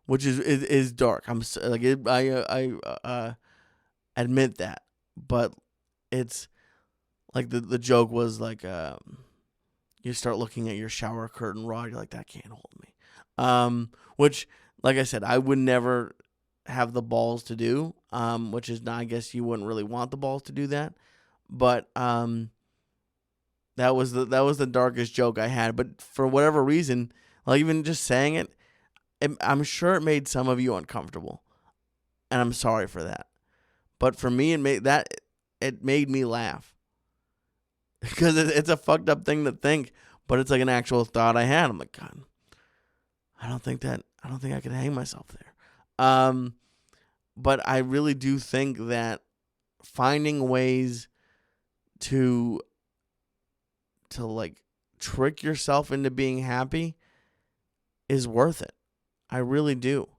which is dark. I'm like I admit that, but it's like the joke was like you start looking at your shower curtain rod, you're like, that can't hold me, which, like I said, I would never have the balls to do, which is, I guess you wouldn't really want the balls to do that, but that was the darkest joke I had. But for whatever reason, like even just saying it, I'm sure it made some of you uncomfortable, and I'm sorry for that. But for me, it made me laugh, because it's a fucked up thing to think, but it's like an actual thought I had. I'm like, God, I don't think I could hang myself there. But I really do think that finding ways to like trick yourself into being happy is worth it. I really do.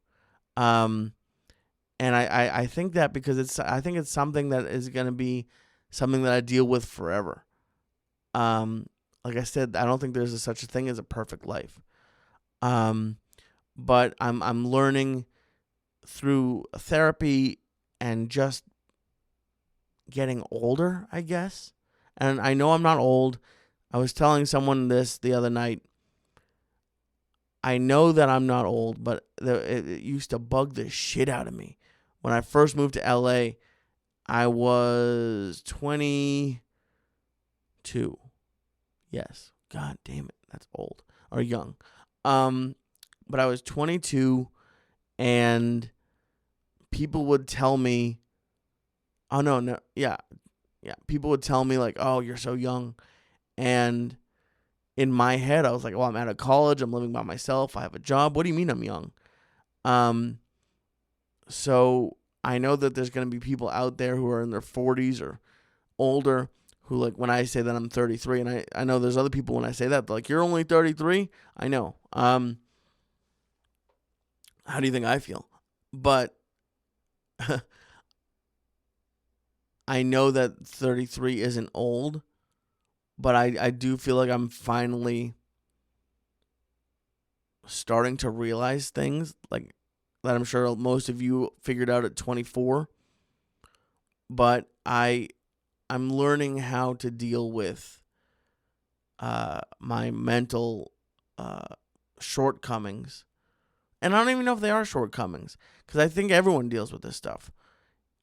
And I think that because I think it's something that is going to be something that I deal with forever. Like I said, I don't think there's such a thing as a perfect life. But I'm learning through therapy and just getting older, I guess. And I know I'm not old. I was telling someone this the other night. I know that I'm not old, but it used to bug the shit out of me. When I first moved to LA, I was 22. Yes. God damn it. That's old. Or young. But I was 22, and people would tell me, oh, no, yeah. People would tell me, like, oh, you're so young. And in my head, I was like, well, I'm out of college. I'm living by myself. I have a job. What do you mean I'm young? So I know that there's going to be people out there who are in their 40s or older who, like, when I say that I'm 33, and I know there's other people when I say that, like, you're only 33? I know. How do you think I feel? But I know that 33 isn't old, but I do feel like I'm finally starting to realize things like that I'm sure most of you figured out at 24. But I'm learning how to deal with my mental shortcomings. And I don't even know if they are shortcomings, because I think everyone deals with this stuff.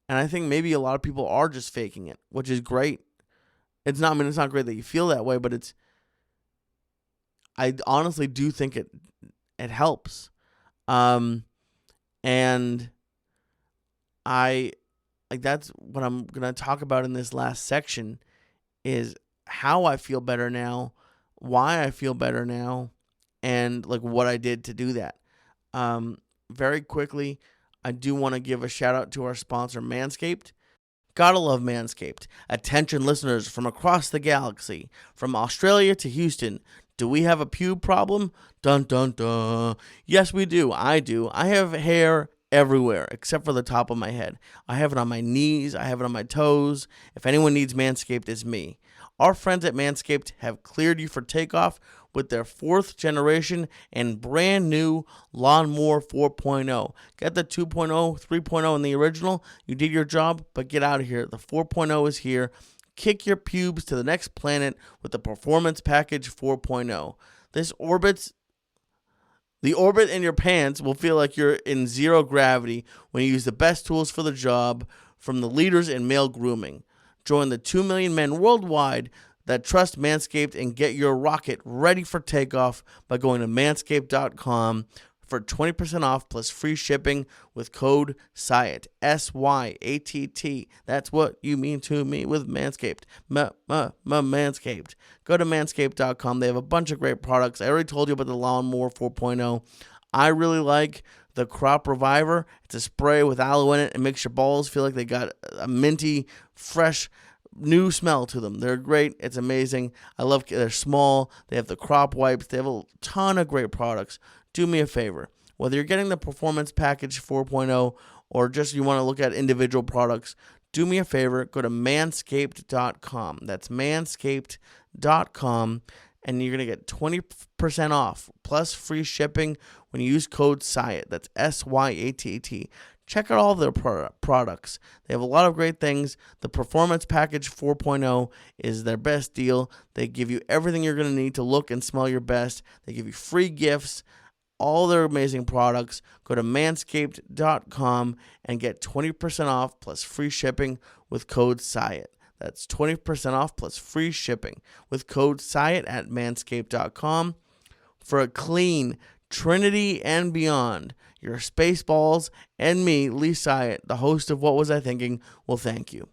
And I think maybe a lot of people are just faking it, which is great. It's not great that you feel that way, but I honestly do think it helps. And I, like, that's what I'm going to talk about in this last section, is how I feel better now, why I feel better now, and like what I did to do that. Very quickly, I do want to give a shout out to our sponsor, Manscaped. Gotta love Manscaped. Attention listeners from across the galaxy, from Australia to Houston. Do we have a pube problem? Dun dun dun. Yes, we do. I do. I have hair everywhere except for the top of my head. I have it on my knees. I have it on my toes. If anyone needs Manscaped, it's me. Our friends at Manscaped have cleared you for takeoff with their 4th generation and brand new Lawnmower 4.0. Get the 2.0, 3.0, and the original. You did your job, but get out of here. The 4.0 is here. Kick your pubes to the next planet with the Performance Package 4.0. The orbit in your pants will feel like you're in zero gravity when you use the best tools for the job from the leaders in male grooming. Join the 2 million men worldwide that trust Manscaped and get your rocket ready for takeoff by going to manscaped.com for 20% off plus free shipping with code Syatt, Syatt. That's what you mean to me with Manscaped. Manscaped. Go to manscaped.com. They have a bunch of great products. I already told you about the Lawnmower 4.0. I really like the Crop Reviver. It's a spray with aloe in it. It makes your balls feel like they got a minty, fresh, new smell to them. They're great. It's amazing. They're small. They have the crop wipes. They have a ton of great products. Do me a favor. Whether you're getting the Performance Package 4.0 or just you want to look at individual products, do me a favor. Go to manscaped.com. That's manscaped.com. And you're going to get 20% off plus free shipping when you use code Syatt. That's Syatt. Check out all their products. They have a lot of great things. The Performance Package 4.0 is their best deal. They give you everything you're going to need to look and smell your best. They give you free gifts, all their amazing products. Go to manscaped.com and get 20% off plus free shipping with code Syatt. That's 20% off plus free shipping with code Syatt at manscaped.com for a clean Trinity and beyond. Your Spaceballs and me, Lee Syatt, the host of What Was I Thinking, will thank you.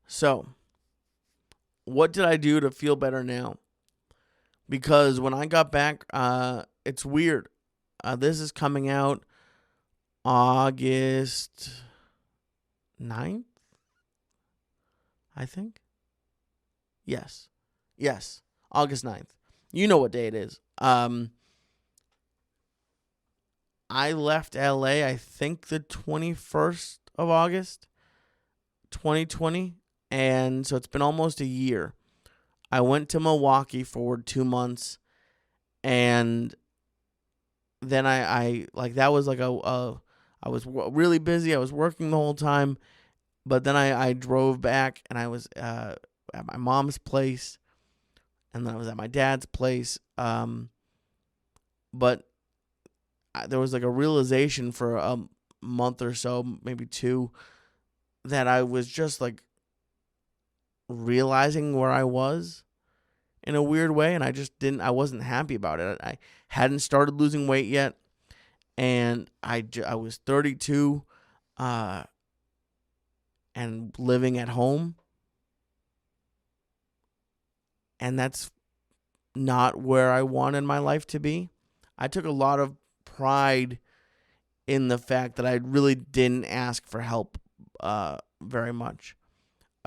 So, what did I do to feel better now? Because when I got back, it's weird. This is coming out August 9th, I think. Yes, August 9th. You know what day it is. I left LA, I think the 21st of August, 2020. And so it's been almost a year. I went to Milwaukee for 2 months. And then I that was like I was really busy. I was working the whole time. But then I drove back and I was at my mom's place. And then I was at my dad's place. But there was like a realization for a month or so, maybe 2, that I was just like realizing where I was in a weird way. And I wasn't happy about it. I hadn't started losing weight yet. And I was 32 and living at home. And that's not where I wanted my life to be. I took a lot of pride in the fact that I really didn't ask for help very much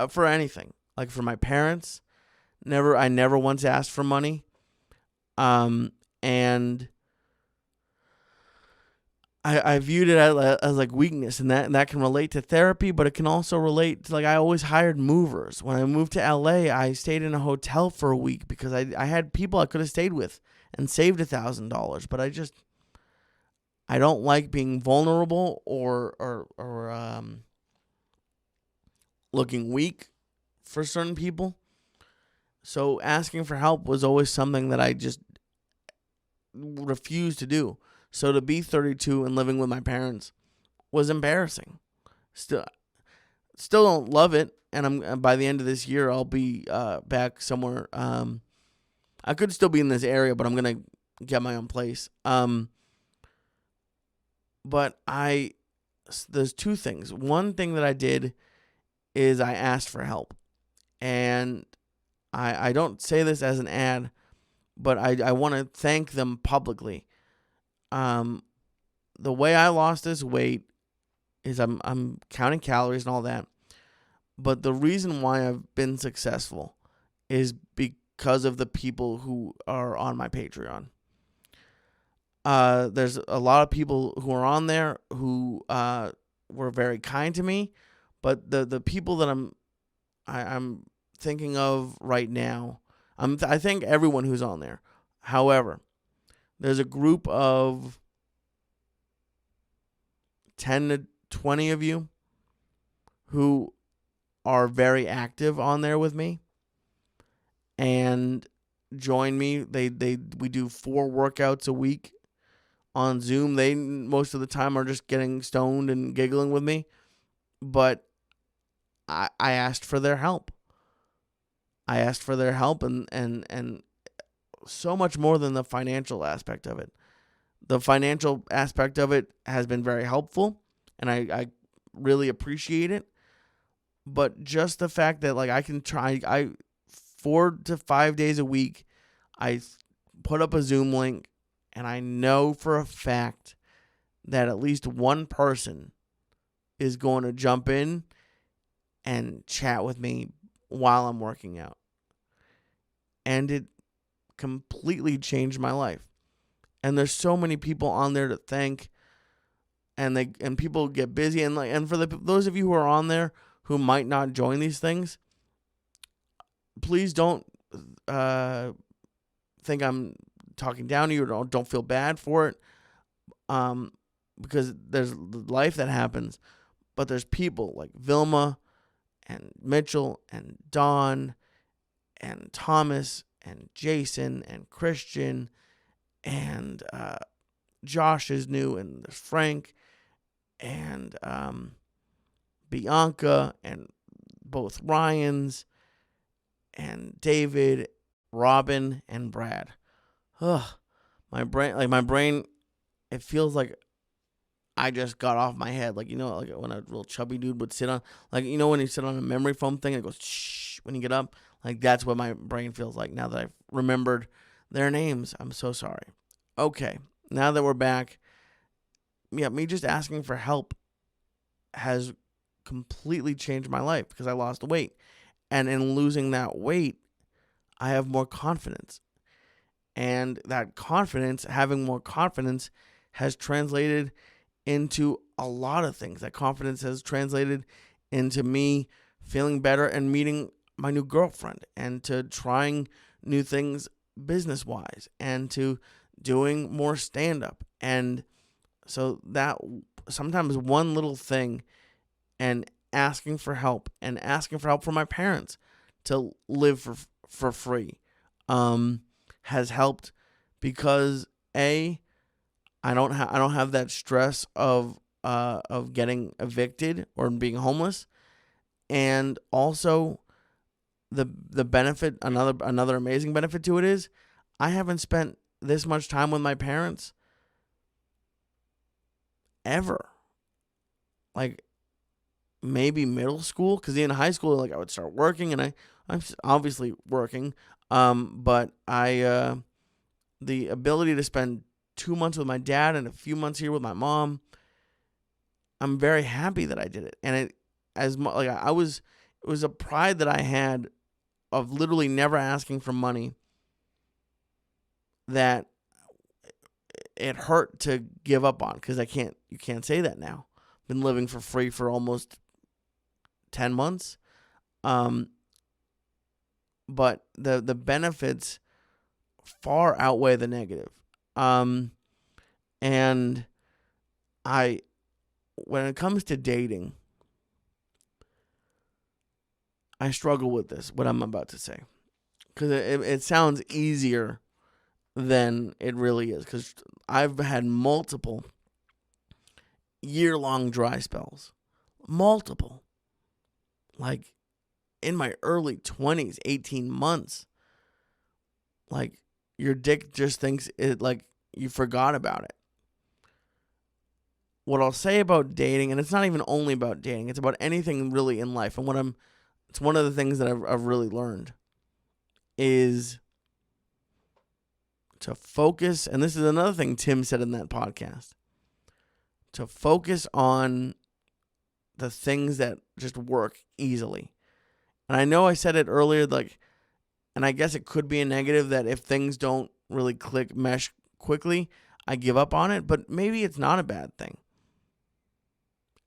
for anything. Like for my parents, I never once asked for money. And I viewed it as like weakness, and that can relate to therapy, but it can also relate to, like, I always hired movers. When I moved to LA, I stayed in a hotel for a week because I had people I could have stayed with and saved $1,000, but I don't like being vulnerable or looking weak for certain people. So asking for help was always something that I just refused to do. So to be 32 and living with my parents was embarrassing. Still don't love it, and by the end of this year I'll be back somewhere. I could still be in this area, but I'm gonna get my own place. But there's 2 things. One thing that I did is I asked for help. And I don't say this as an ad, but I want to thank them publicly. The way I lost this weight is I'm counting calories and all that. But the reason why I've been successful is because of the people who are on my Patreon. There's a lot of people who are on there who were very kind to me, but the people that I'm thinking of right now, I thank everyone who's on there. However, there's a group of 10 to 20 of you who are very active on there with me. and join me. We do 4 workouts a week on Zoom. They most of the time are just getting stoned and giggling with me, but I asked for their help. I asked for their help and so much more than the financial aspect of it. The financial aspect of it has been very helpful, and I really appreciate it. But just the fact that like I can try, 4 to 5 days a week, I put up a Zoom link, and I know for a fact that at least one person is going to jump in and chat with me while I'm working out. And it completely changed my life. And there's so many people on there to thank, and people get busy, and for those of you who are on there who might not join these things, please don't think I'm talking down to you, or don't feel bad for it, because there's life that happens, but there's people like Vilma and Mitchell and Dawn and Thomas and Jason and Christian and Josh is new, and there's Frank and Bianca and both Ryans and David, Robin, and Brad. Ugh, my brain, it feels like I just got off my head. Like, like when a real chubby dude would sit on, like, when you sit on a memory foam thing, it goes shh when you get up. Like, that's what my brain feels like now that I've remembered their names. I'm so sorry. Okay, now that we're back, me just asking for help has completely changed my life because I lost weight. And in losing that weight, I have more confidence. And that confidence, having more confidence, has translated into a lot of things. That confidence has translated into me feeling better and meeting my new girlfriend, and to trying new things business-wise, and to doing more stand-up. And so that sometimes one little thing, and asking for help from my parents to live for free, has helped, because I don't have that stress of getting evicted or being homeless, and also the benefit, another amazing benefit to it is I haven't spent this much time with my parents ever. Like, maybe middle school, because in high school, like, I would start working, and I'm obviously working, but the ability to spend 2 months with my dad and a few months here with my mom, I'm very happy that I did it. And it was a pride that I had of literally never asking for money, that it hurt to give up on, because you can't say that now. Been living for free for almost 10 months. But the benefits far outweigh the negative. And when it comes to dating, I struggle with this, what I'm about to say, because it sounds easier than it really is, because I've had multiple year-long dry spells. Multiple. Like, in my early 20s, 18 months. Like, your dick just thinks it, like, you forgot about it. What I'll say about dating, and it's not even only about dating, it's about anything really in life, and it's one of the things that I've really learned, is to focus, and this is another thing Tim said in that podcast, to focus on the things that just work easily. And I know I said it earlier, like, and I guess it could be a negative that if things don't really mesh quickly, I give up on it, but maybe it's not a bad thing.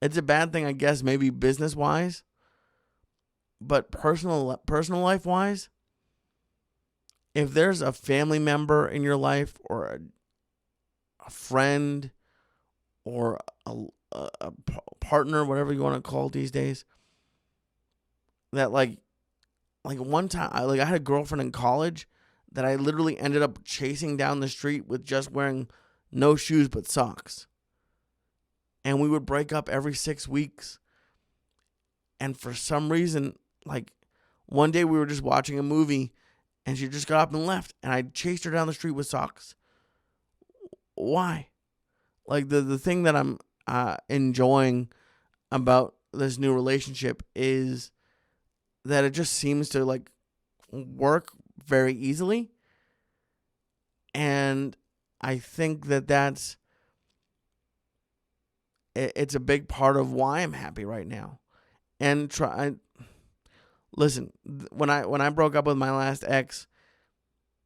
It's a bad thing, I guess, maybe business-wise, but personal life-wise, if there's a family member in your life, or a friend, or a partner, whatever you want to call it these days, that, like, Like one time, I had a girlfriend in college that I literally ended up chasing down the street with just wearing no shoes but socks. And we would break up every 6 weeks. And for some reason, like one day we were just watching a movie and she just got up and left. And I chased her down the street with socks. Why? Like the thing that I'm enjoying about this new relationship is that it just seems to like work very easily. And I think that it's a big part of why I'm happy right now. And listen, when I broke up with my last ex,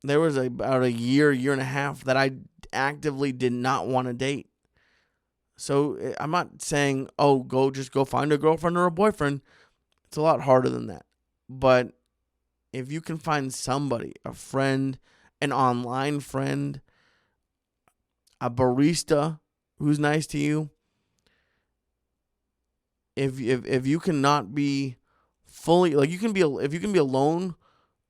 there was about a year and a half that I actively did not want to date. So I'm not saying, oh, go find a girlfriend or a boyfriend. It's a lot harder than that. But if you can find somebody, a friend, an online friend, a barista who's nice to you, if you cannot be fully, like, if you can be alone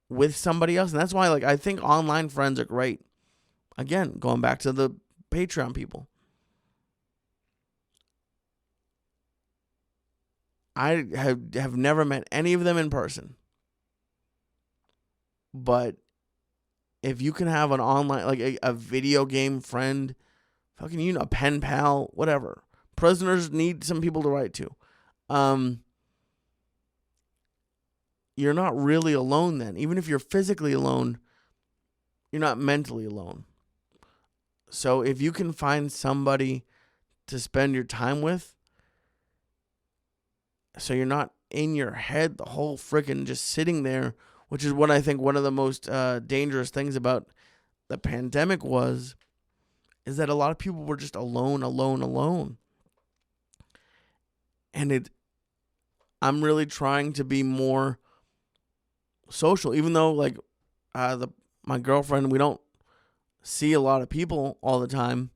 with somebody else, and that's why, like, I think online friends are great. Again, going back to the Patreon people. I have never met any of them in person. But if you can have an online, like a video game friend, fucking, a pen pal, whatever. Prisoners need some people to write to. You're not really alone then. Even if you're physically alone, you're not mentally alone. So if you can find somebody to spend your time with, so you're not in your head the whole freaking just sitting there, which is what I think one of the most dangerous things about the pandemic is that a lot of people were just alone. And I'm really trying to be more social, even though like my girlfriend, we don't see a lot of people all the time.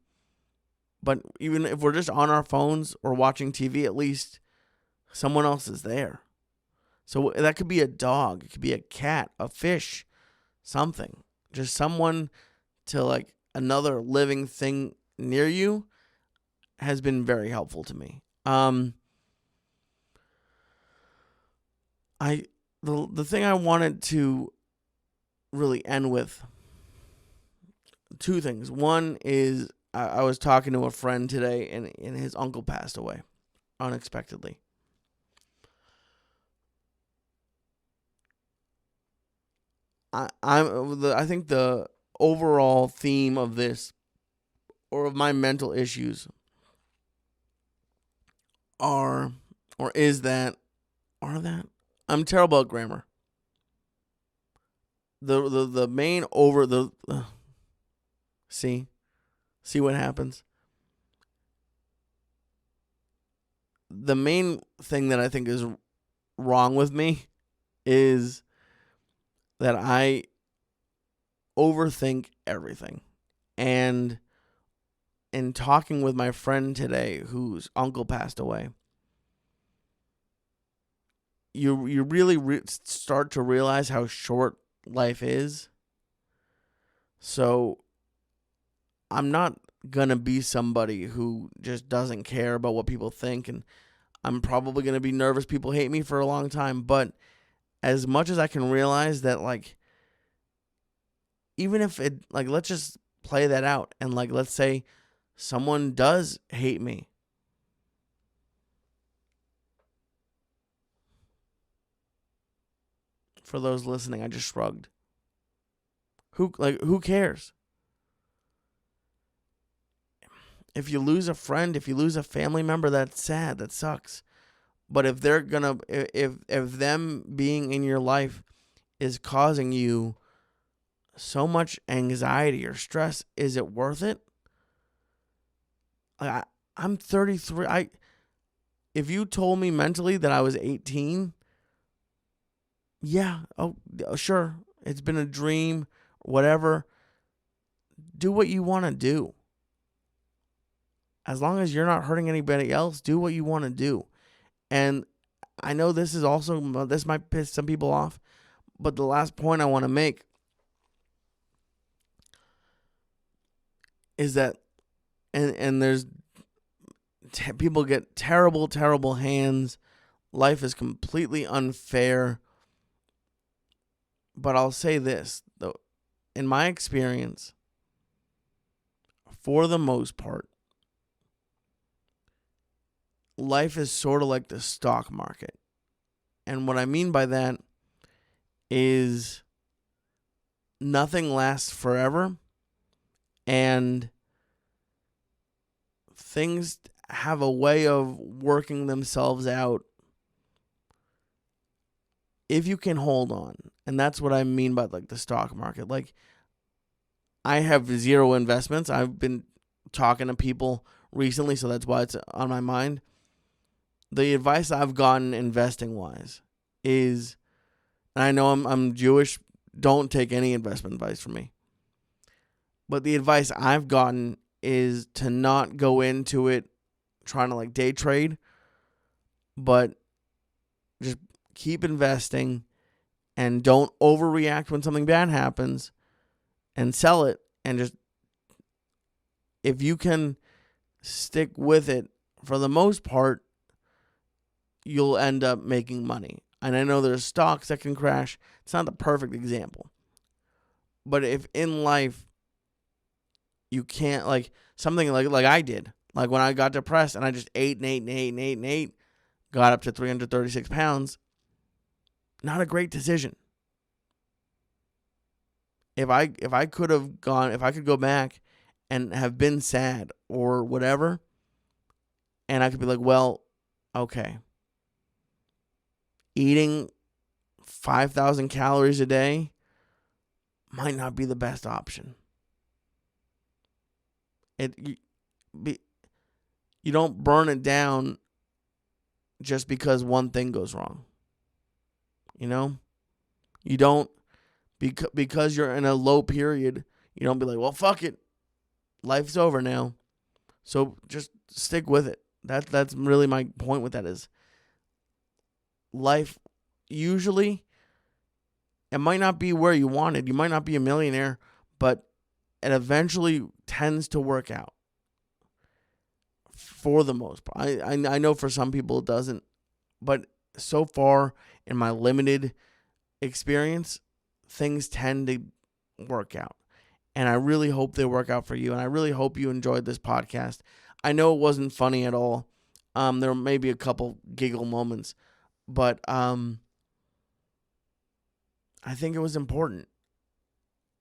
But even if we're just on our phones or watching TV, at least someone else is there. So that could be a dog, it could be a cat, a fish, something. Just someone to like another living thing near you has been very helpful to me. The thing I wanted to really end with, two things. One is I was talking to a friend today, and his uncle passed away unexpectedly. I think the overall theme of this, or of my mental issues, are that I'm terrible at grammar. The main over the see what happens. The main thing that I think is wrong with me is that I overthink everything. And in talking with my friend today whose uncle passed away, you really start to realize how short life is. So I'm not going to be somebody who just doesn't care about what people think, and I'm probably going to be nervous people hate me for a long time, but as much as I can realize that, like, even if it, like, let's just play that out, and like, let's say someone does hate me. For those listening, I just shrugged. Who cares? If you lose a friend, if you lose a family member, that's sad. That sucks. But if they're gonna, if them being in your life is causing you so much anxiety or stress, is it worth it? I'm 33. If you told me mentally that I was 18, yeah, oh sure, it's been a dream, whatever. Do what you want to do. As long as you're not hurting anybody else, do what you want to do. And I know this might piss some people off, But the last point I want to make is that, and there's people get terrible hands. Life is completely unfair. But I'll say this, though, in my experience, for the most part, life is sort of like the stock market. And what I mean by that is nothing lasts forever, and things have a way of working themselves out if you can hold on. And that's what I mean by like the stock market. Like, I have zero investments. I've been talking to people recently, so that's why it's on my mind. The advice I've gotten investing wise is, and I know I'm Jewish, don't take any investment advice from me. But the advice I've gotten is to not go into it trying to like day trade, but just keep investing and don't overreact when something bad happens, and sell it. And just, if you can stick with it for the most part, you'll end up making money. And I know there's stocks that can crash. It's not the perfect example. But if in life you can't, like something like I did, like when I got depressed and I just ate, got up to 336 pounds, not a great decision. If I could go back and have been sad or whatever, and I could be like, well, okay, eating 5,000 calories a day might not be the best option. You don't burn it down just because one thing goes wrong. You know? You don't, because you're in a low period, you don't be like, well, fuck it, life's over now. So just stick with it. That's really my point with that is, life, usually, it might not be where you wanted. You might not be a millionaire, but it eventually tends to work out for the most part. I know for some people it doesn't, but so far in my limited experience, things tend to work out. And I really hope they work out for you. And I really hope you enjoyed this podcast. I know it wasn't funny at all. There may be a couple giggle moments, but I think it was important.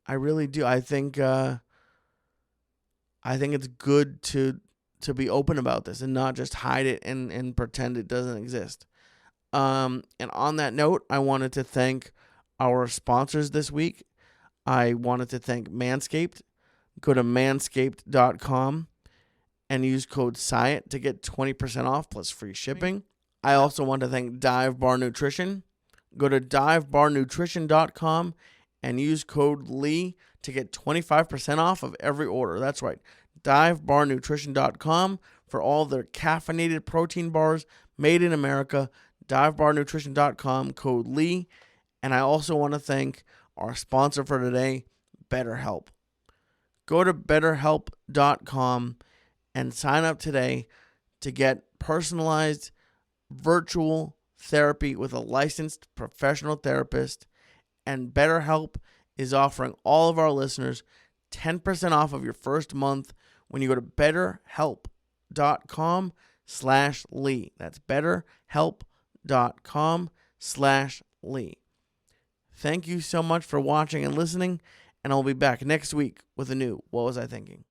I really do. I think it's good to be open about this and not just hide it and pretend it doesn't exist. And on that note, I wanted to thank our sponsors this week. I wanted to thank Manscaped. Go to manscaped.com and use code Syatt to get 20% off plus free shipping. I also want to thank Dive Bar Nutrition. Go to divebarnutrition.com and use code Lee to get 25% off of every order. That's right, divebarnutrition.com for all their caffeinated protein bars made in America. Divebarnutrition.com, code Lee. And I also want to thank our sponsor for today, BetterHelp. Go to betterhelp.com and sign up today to get personalized virtual therapy with a licensed professional therapist. And BetterHelp is offering all of our listeners 10% off of your first month when you go to betterhelp.com/Lee. That's betterhelp.com/Lee. Thank you so much for watching and listening, and I'll be back next week with a new What Was I Thinking?